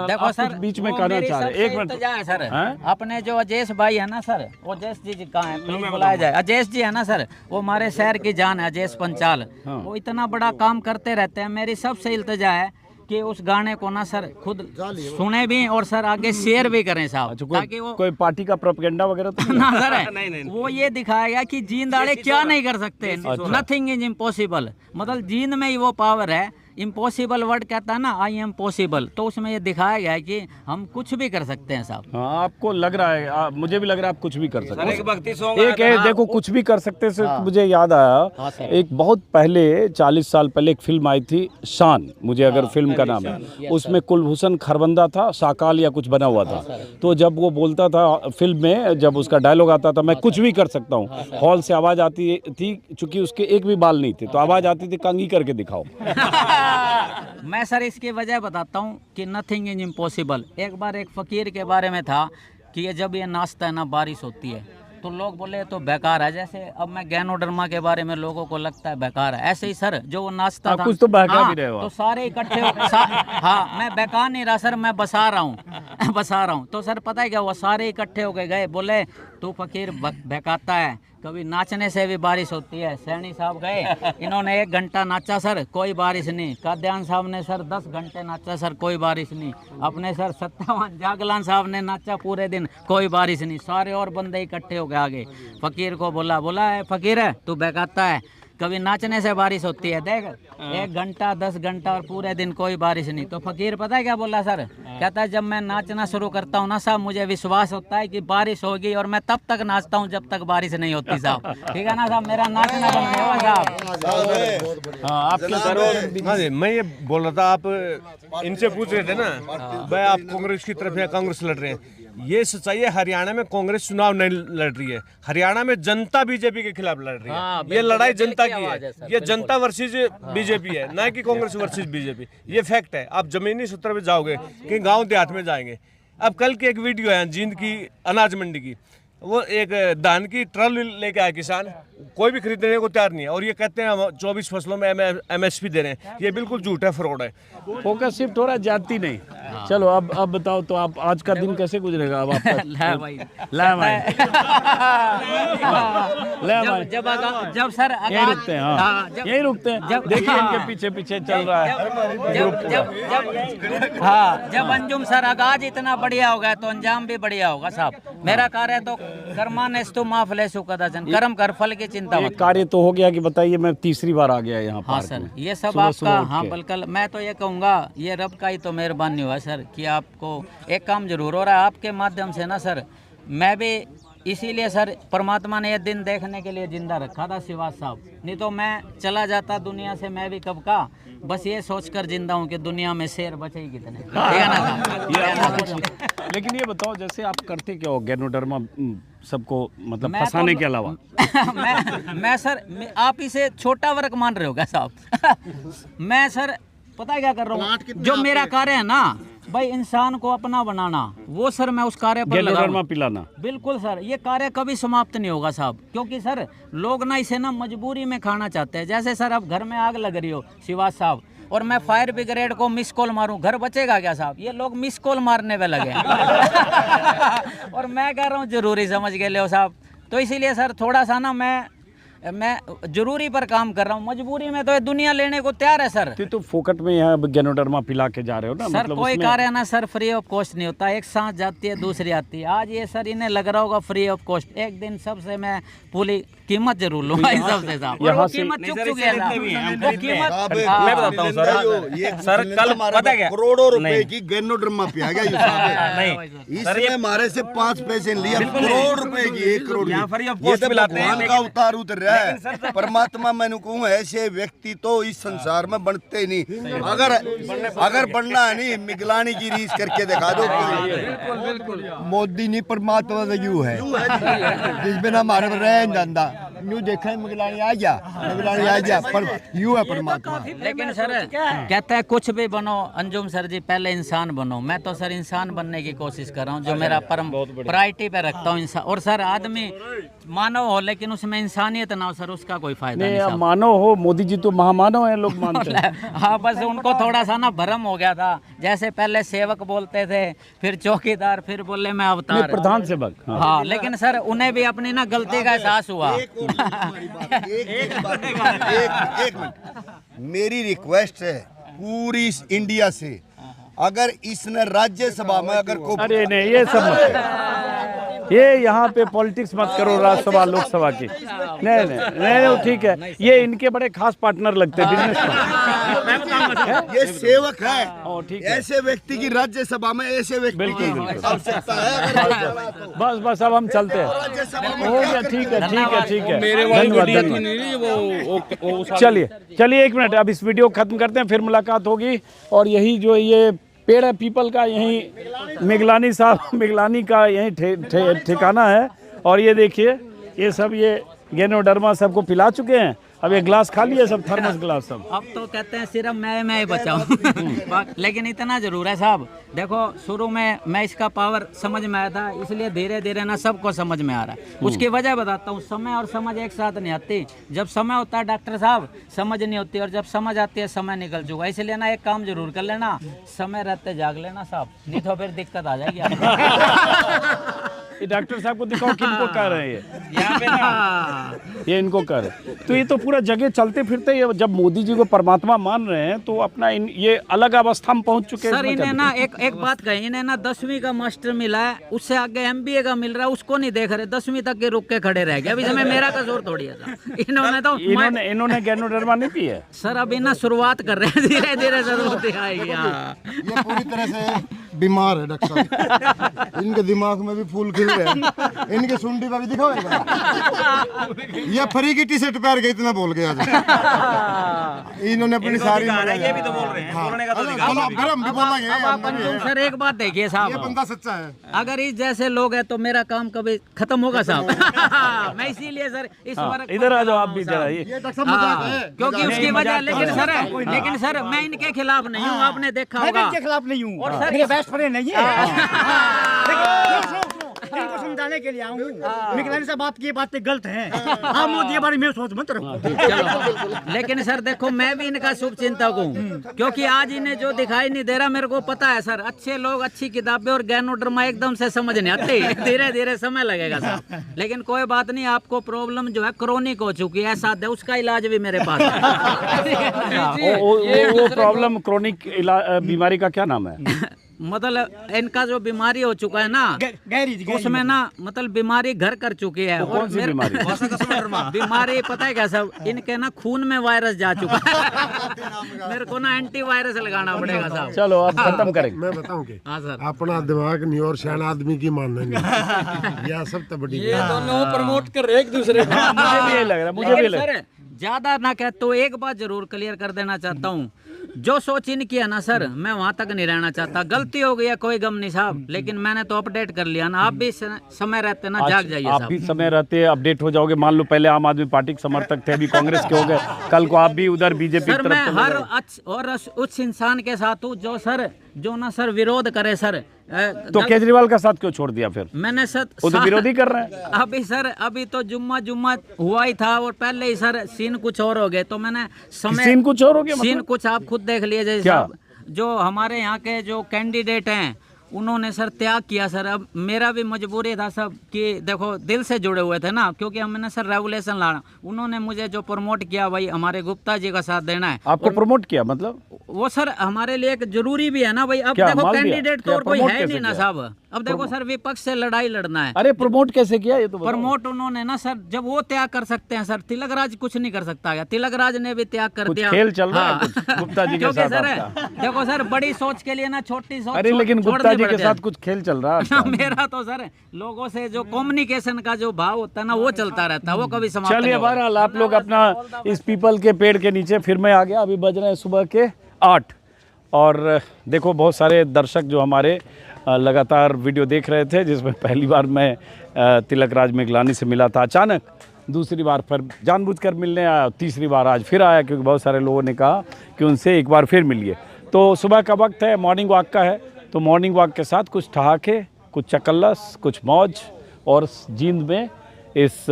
देखो आप सर, कुछ बीच में वो कहना मेरी चाह रहे, सबसे एक मिनट। इल्तिजा है सर। हैं? अपने जो अजयश भाई है ना सर, वो अजयश जी कहाँ है, प्लीज बुलाया जाए। अजयश जी है ना सर, वो हमारे शहर की जान है, अजयश पंचाल। हाँ। वो इतना बड़ा काम करते रहते हैं। मेरी सबसे इल्तिजा है कि उस गाने को ना सर खुद सुने भी और सर आगे शेयर भी करें साहब, अच्छा, ताकि वो कोई पार्टी का प्रोपेगेंडा वगैरह तो नहीं? ना सर नहीं, नहीं। वो ये दिखाएगा कि जींद आड़े क्या नहीं कर सकते। नथिंग इज इम्पॉसिबल, मतलब जींद में ही वो पावर है। इम्पॉसिबल वर्ड कहता है ना, आई एम पॉसिबल, तो उसमें ये दिखाया गया है कि हम कुछ भी कर सकते हैं साहब। हाँ, आपको लग रहा है, मुझे भी लग रहा है आप कुछ भी कर सकते सर एक हैं। भक्ति सॉन्ग एक है, देखो कुछ भी कर सकते से मुझे याद आया, एक बहुत पहले 40 साल पहले एक फिल्म आई थी शान, मुझे अगर फिल्म का नाम है, उसमें कुलभूषण खरबंदा था, साकाल या कुछ बना हुआ था। तो जब वो बोलता था फिल्म में, जब उसका डायलॉग आता था, मैं कुछ भी कर सकता हूँ, हॉल से आवाज़ आती थी, चूंकि उसके एक भी बाल नहीं थे, तो आवाज़ आती थी कंघी करके दिखाओ। मैं सर इसकी वजह बताता हूँ कि नथिंग इज इम्पॉसिबल। एक बार एक फ़कीर के बारे में था कि ये जब ये नाचता है ना, बारिश होती है, तो लोग बोले तो बेकार है। जैसे अब मैं गैनोडर्मा के बारे में लोगों को लगता है बेकार है, ऐसे ही सर जो वो नाचता था कुछ तो बहका हाँ, भी रहे हो तो सारे इकट्ठे हाँ मैं बेकार नहीं रहा सर, मैं बसा रहा हूँ बसा रहा हूँ। तो सर पता है क्या हुआ, सारे इकट्ठे हो गए, बोले तू फकीर बहकाता है, कभी नाचने से भी बारिश होती है। सैनी साहब गए, इन्होंने 1 घंटा नाचा सर, कोई बारिश नहीं। काद्यान साहब ने सर 10 घंटे नाचा सर, कोई बारिश नहीं। अपने सर सत्तावन जागलान साहब ने नाचा पूरे दिन, कोई बारिश नहीं। सारे और बंदे इकट्ठे हो गए आगे, फकीर को बोला है फकीर है तू बहकाता है, कभी नाचने से बारिश होती है, देख 1 घंटा 10 घंटा और पूरे दिन कोई बारिश नहीं। तो फकीर पता है क्या बोला सर, कहता है जब मैं नाचना शुरू करता हूँ ना साहब, मुझे विश्वास होता है कि बारिश होगी और मैं तब तक नाचता हूँ जब तक बारिश नहीं होती साहब। ठीक है ना साहब, मेरा नाचना बंद नहीं हुआ साहब। हाँ आपके हाँ जी, मैं ये बोल रहा था, आप इनसे पूछ रहे थे ना भाई आप कांग्रेस की तरफ या कांग्रेस लड़ रहे हैं। ये सच्चाई है, हरियाणा में कांग्रेस चुनाव नहीं लड़ रही है, हरियाणा में जनता बीजेपी के खिलाफ लड़ रही है। ये लड़ाई जनता की है, ये जनता वर्सेस बीजेपी है, ना कि कांग्रेस वर्सेस बीजेपी। ये फैक्ट है। आप जमीनी सत्र पे जाओगे कि गांव देहात में जाएंगे। अब कल की एक वीडियो है जींद की अनाज मंडी की, वो एक धान की ट्रल लेके आया किसान, कोई भी खरीदने को तैयार नहीं है, और ये कहते हैं हम 24 फसलों में MSP दे रहे हैं। ये बिल्कुल झूठ है, फ्रॉड है। फोकस शिफ्ट हो रहा है, जाती नहीं। चलो अब बताओ तो आप आज का दिन कैसे गुजरेगा अब आपका? जब सर यही रुकते हैं, हाँ यही रुकते हैं। देखिए इनके पीछे पीछे चल रहा है। जब अंजुम सर आगाज इतना बढ़िया होगा तो अंजाम भी बढ़िया होगा साहब। मेरा कार्य तो कर्मानेस्तु मा फलेषु कदाचन, कर्म कर फल की चिंता मत। कार्य तो हो गया कि बताइए, मैं तीसरी बार आ गया यहाँ। हाँ सर, ये सब आपका, हाँ बिल्कुल। मैं तो ये कहूँगा ये रब का ही तो मेहरबानी हुआ सर कि आपको एक काम जरूर हो रहा है आपके माध्यम से ना सर। मैं भी इसीलिए सर परमात्मा ने ये दिन देखने के लिए जिंदा रखा था श्रीवास साहब, नहीं तो मैं चला जाता दुनिया से मैं भी कब का। बस ये सोचकर जिंदा हूँ कि दुनिया में शेर बचे ही कितने। ठीक है ना साहब? लेकिन ये बताओ जैसे आप करते क्या हो गैनोडर्मा सबको, मतलब फंसाने के अलावा? मैं सर, आप इसे छोटा वर्क मान रहे हो क्या साहब? मैं सर पता है क्या कर रहा हूँ, जो मेरा कार्य है ना भाई, इंसान को अपना बनाना, वो सर मैं उस कार्य पर लगा हूं। पिलाना, बिल्कुल सर। ये कार्य कभी समाप्त नहीं होगा साहब, क्योंकि सर लोग ना इसे ना मजबूरी में खाना चाहते हैं। जैसे सर अब घर में आग लग रही हो शिवास साहब, और मैं फायर ब्रिगेड को मिस कॉल मारूं, घर बचेगा क्या साहब? ये लोग मिस कॉल मारने पे लगे और मैं कह रहा हूँ जरूरी समझ गए ले साहब। तो इसीलिए सर थोड़ा सा ना मैं जरूरी पर काम कर रहा हूँ, मजबूरी में तो ये दुनिया लेने को तैयार है सर। तो फोकट में यहाँ गैनोडर्मा पिला के जा रहे हो ना? सर मतलब कोई कार्य ना सर फ्री ऑफ कॉस्ट नहीं होता, एक सांस जाती है दूसरी आती है। आज ये सर इन्हें लग रहा होगा फ्री ऑफ कॉस्ट, एक दिन सबसे मैं पूरी कीमत जरूर लूंगा इन सबसे साहब। वो कीमत चुक चुकी है साहब, वो कीमत मैं बताता हूँ सर कल पता है क्या, करोड़ों रुपए की गैनोडर्मा पिया गया इसने हमारे से 5 पैसे लिया, करोड़ रुपए की, 1 करोड़। यहाँ फ्री ऑफ कॉस्ट पिलाते हैं, भगवान का उतार उतर रहा है। परमात्मा मैंने कहूँ ऐसे व्यक्ति तो इस संसार में बनते ही नहीं। अगर बनना है नहीं, मिगलानी की रीस करके दिखा दो। मोदी नहीं परमात्मा तो यू है, जिस बिना हमारे रह जाता यूं देखा मिगलानी आ जा, पर यू है परमात्मा। लेकिन सर कहता है कुछ भी बनो अंजुम सर जी, पहले इंसान बनो। मैं तो सर इंसान बनने की कोशिश कर रहा हूँ, जो मेरा परम प्रायोरिटी पे रखता हूँ इंसान। और सर आदमी मानव हो लेकिन उसमें इंसानियत ना हो सर, उसका कोई फायदा नहीं साहब। मानव हो, मोदी जी तो महामानव है, लोग मानते हैं। हाँ बस उनको थोड़ा सा ना भ्रम हो गया था, जैसे पहले सेवक बोलते थे, फिर चौकीदार, फिर बोले मैं अवतार, प्रधान सेवक। हाँ लेकिन सर उन्हें भी अपनी ना गलती का एहसास हुआ। एक मिनट, मेरी रिक्वेस्ट है पूरी इंडिया से, अगर इसने राज्यसभा में अगर को, अरे नहीं ये सब मत, ये यहाँ पे पॉलिटिक्स मत करो राज्यसभा लोकसभा की। नहीं ठीक है, ये इनके बड़े खास पार्टनर लगते हैं बिजनेस में। ये सेवक है, ठीक है। ऐसे व्यक्ति की राज्यसभा में ऐसे व्यक्ति की आवश्यकता है। बस अब हम चलते हैं, हो गया, ठीक है। चलिए 1 मिनट, अब इस वीडियो खत्म करते हैं, फिर मुलाकात होगी। और यही जो ये पेड़ है पीपल का, यही मिगलानी का यही ठिकाना है। और ये देखिए ये सब ये गैनोडर्मा सबको पिला चुके हैं अब ये ग्लास खाली है सब, थर्मस ग्लास सब। अब तो कहते हैं सिर्फ मैं ही बचाऊं। लेकिन इतना जरूर है साहब, देखो शुरू में मैं इसका पावर समझ में आया था, इसलिए धीरे धीरे ना सबको समझ में आ रहा है। उसकी वजह बताता हूँ, समय और समझ एक साथ नहीं आती। जब समय होता है डॉक्टर साहब समझ नहीं होती, और जब समझ आती है समय निकल चुका। इसलिए ना एक काम जरूर कर लेना, समय रहते जाग लेना साहब, नहीं तो फिर दिक्कत आ जाएगी आपको। ये डॉक्टर साहब को दिखाओ किनको कर रहे हैं ये। यहाँ पे ना ये इनको कर रहे। तो ये तो पूरा जगह चलते फिरते, ये जब मोदी जी को परमात्मा मान रहे हैं तो अपना ये अलग अवस्था में पहुंच चुके हैं। सर इन्हें ना एक बात कही, इन्हें ना 10वीं का मास्टर मिला है, उससे आगे MBA का मिल रहा है, उसको नहीं देख रहे, 10वीं तक के रुक के खड़े रह गए। अभी समय मेरा कसूर थोड़ी है। इन्होंने तो इन्होंने गैनोडर्मा नहीं पी है सर, अभी ना शुरुआत कर रहे हैं, धीरे धीरे जरूरत आएगी। ये पूरी तरह से बीमार है डॉक्टर साहब, इनके दिमाग में भी फूल खिल रहे हैं, इनके सुंडी पर भी दिखाओ एक बार। ये फ्री की टी शर्ट पहन के इतना बोल गया आज। इन्होंने अपनी सारी ये भी तो बोल रहे हैं, बोलने का तो दिखा। गरम भी बोलेंगे। सर एक बात देखिए ये साहब, बंदा सच्चा है। अगर इस जैसे लोग हैं तो मेरा काम कभी खत्म होगा साहब। मैं इसीलिए सर इस बार इधर आ जाओ आप भी जरा। ये ये डॉक्टर साहब मजाक है। क्योंकि उसकी वजह, लेकिन सर मैं इनके खिलाफ नहीं हूँ, आपने देखा मैं भी होगा। इनके खिलाफ नहीं हूँ, और सर ये बेस्ट फ्रेंड नहीं है। इनको समझाने के लिए आऊँ, निकलाने से बात की बातें गलत हैं। आप मोदी के बारे में सोच मत रखो। चलो, लेकिन सर देखो मैं भी इनका शुभ चिंतक हूँ, क्योंकि आज इन्हें जो दिखाई नहीं दे रहा मेरे को पता है सर। अच्छे लोग, अच्छी किताबें और गैनोडर्मा एकदम से समझ नहीं आते, धीरे धीरे समय लगेगा सर। लेकिन कोई बात नहीं, आपको प्रॉब्लम जो है क्रोनिक हो चुकी है, साथ है उसका इलाज भी मेरे पास है। वो प्रॉब्लम क्रोनिक बीमारी का क्या नाम है? मतलब इनका जो बीमारी हो चुका है ना, उसमें ना मतलब बीमारी घर कर चुकी है। कौन सी बीमारी? बीमारी पता है क्या सब, इनके ना खून में वायरस जा चुका है। मेरे को ना एंटीवायरस लगाना पड़ेगा साहब। चलो अब खत्म करेंगे। मैं बताऊं कि हाँ सर, अपना दिमाग नहीं और शान आदमी की मानना नहीं। यह सब तो बड़ी ये दोनों प्रमोट कर रहे एक दूसरे को। मुझे भी यही लग रहा है, मुझे भी लेकिन लग रहा है। सर ज्यादा ना कह तो एक बात जरूर क्लियर कर देना चाहता हूँ, जो सोच इनकी है ना सर, मैं वहाँ तक नहीं रहना चाहता। गलती हो गई है, कोई गम नहीं साहब, लेकिन मैंने तो अपडेट कर लिया ना। आप भी समय रहते ना जाग जाइए आप साहब। भी समय रहते अपडेट हो जाओगे। मान लो पहले आम आदमी पार्टी के समर्थक थे, अभी कांग्रेस के हो गए, कल को आप भी उधर बीजेपी सर मैं हर और उस इंसान के साथ हूँ जो ना सर विरोध करे सर। तो केजरीवाल का साथ क्यों छोड़ दिया फिर? मैंने सर वो तो विरोधी कर रहे हैं। अभी तो जुम्मा हुआ ही था, और पहले ही सर सीन कुछ और हो गए, तो मैंने समय सीन कुछ और हो गया सीन मतलब? कुछ आप खुद देख लीजिए साहब। जो हमारे यहाँ के जो कैंडिडेट हैं उन्होंने सर त्याग किया सर। अब मेरा भी मजबूरी था सब कि देखो दिल से जुड़े हुए थे ना, क्योंकि हमने सर रेवोल्यूशन लाना। उन्होंने मुझे जो प्रमोट किया भाई हमारे गुप्ता जी का साथ देना है। आपको प्रमोट किया मतलब? वो सर हमारे लिए एक जरूरी भी है ना भाई। अब देखो कैंडिडेट तो और कोई है नहीं ना साहब। अब देखो सर विपक्ष से लड़ाई लड़ना है। अरे प्रमोट कैसे किया ये तो बताओ। प्रमोट उन्होंने ना सर, जब वो त्याग कर सकते हैं सर, तिलकराज कुछ नहीं कर सकता है। तिलकराज ने भी त्याग कर दिया। खेल चल रहा है कुछ गुप्ता जी के क्योंकि साथ सर आपका। देखो सर बड़ी सोच के लिए ना छोटी सोच। अरे लेकिन गुप्ता जी के साथ कुछ खेल चल रहा है। मेरा तो सर लोगों से जो कम्युनिकेशन का जो भाव होता है ना, वो चलता रहता है, वो कभी समाप्त नहीं चलिए होगा। बहरहाल आप लोग अपना इस पीपल के पेड़ के नीचे, फिर मैं आ गया। अभी बज रहे हैं सुबह के 8 और देखो बहुत सारे दर्शक जो हमारे लगातार वीडियो देख रहे थे, जिसमें पहली बार मैं तिलकराज मिगलानी से मिला था अचानक, दूसरी बार फिर जानबूझकर मिलने आया, तीसरी बार आज फिर आया क्योंकि बहुत सारे लोगों ने कहा कि उनसे एक बार फिर मिलिए। तो सुबह का वक्त है, मॉर्निंग वॉक का है, तो मॉर्निंग वॉक के साथ कुछ ठहाके, कुछ चकल्लस, कुछ मौज और जींद में इस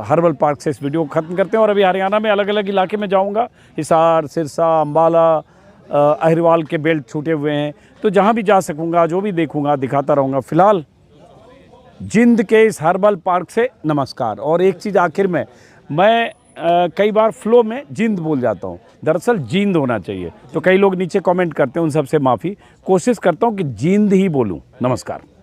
हर्बल पार्क से इस वीडियो को ख़त्म करते हैं। और अभी हरियाणा में अलग अलग इलाके में जाऊंगा, हिसार, सिरसा, अम्बाला, अहिरवाल के बेल्ट छूटे हुए हैं, तो जहां भी जा सकूंगा, जो भी देखूंगा दिखाता रहूंगा। फिलहाल जिंद के इस हर्बल पार्क से नमस्कार। और एक चीज़ आखिर में, मैं कई बार फ्लो में जिंद बोल जाता हूँ, दरअसल जींद होना चाहिए। तो कई लोग नीचे कमेंट करते हैं, उन सबसे माफ़ी। कोशिश करता हूँ कि जिंद ही बोलूँ। नमस्कार।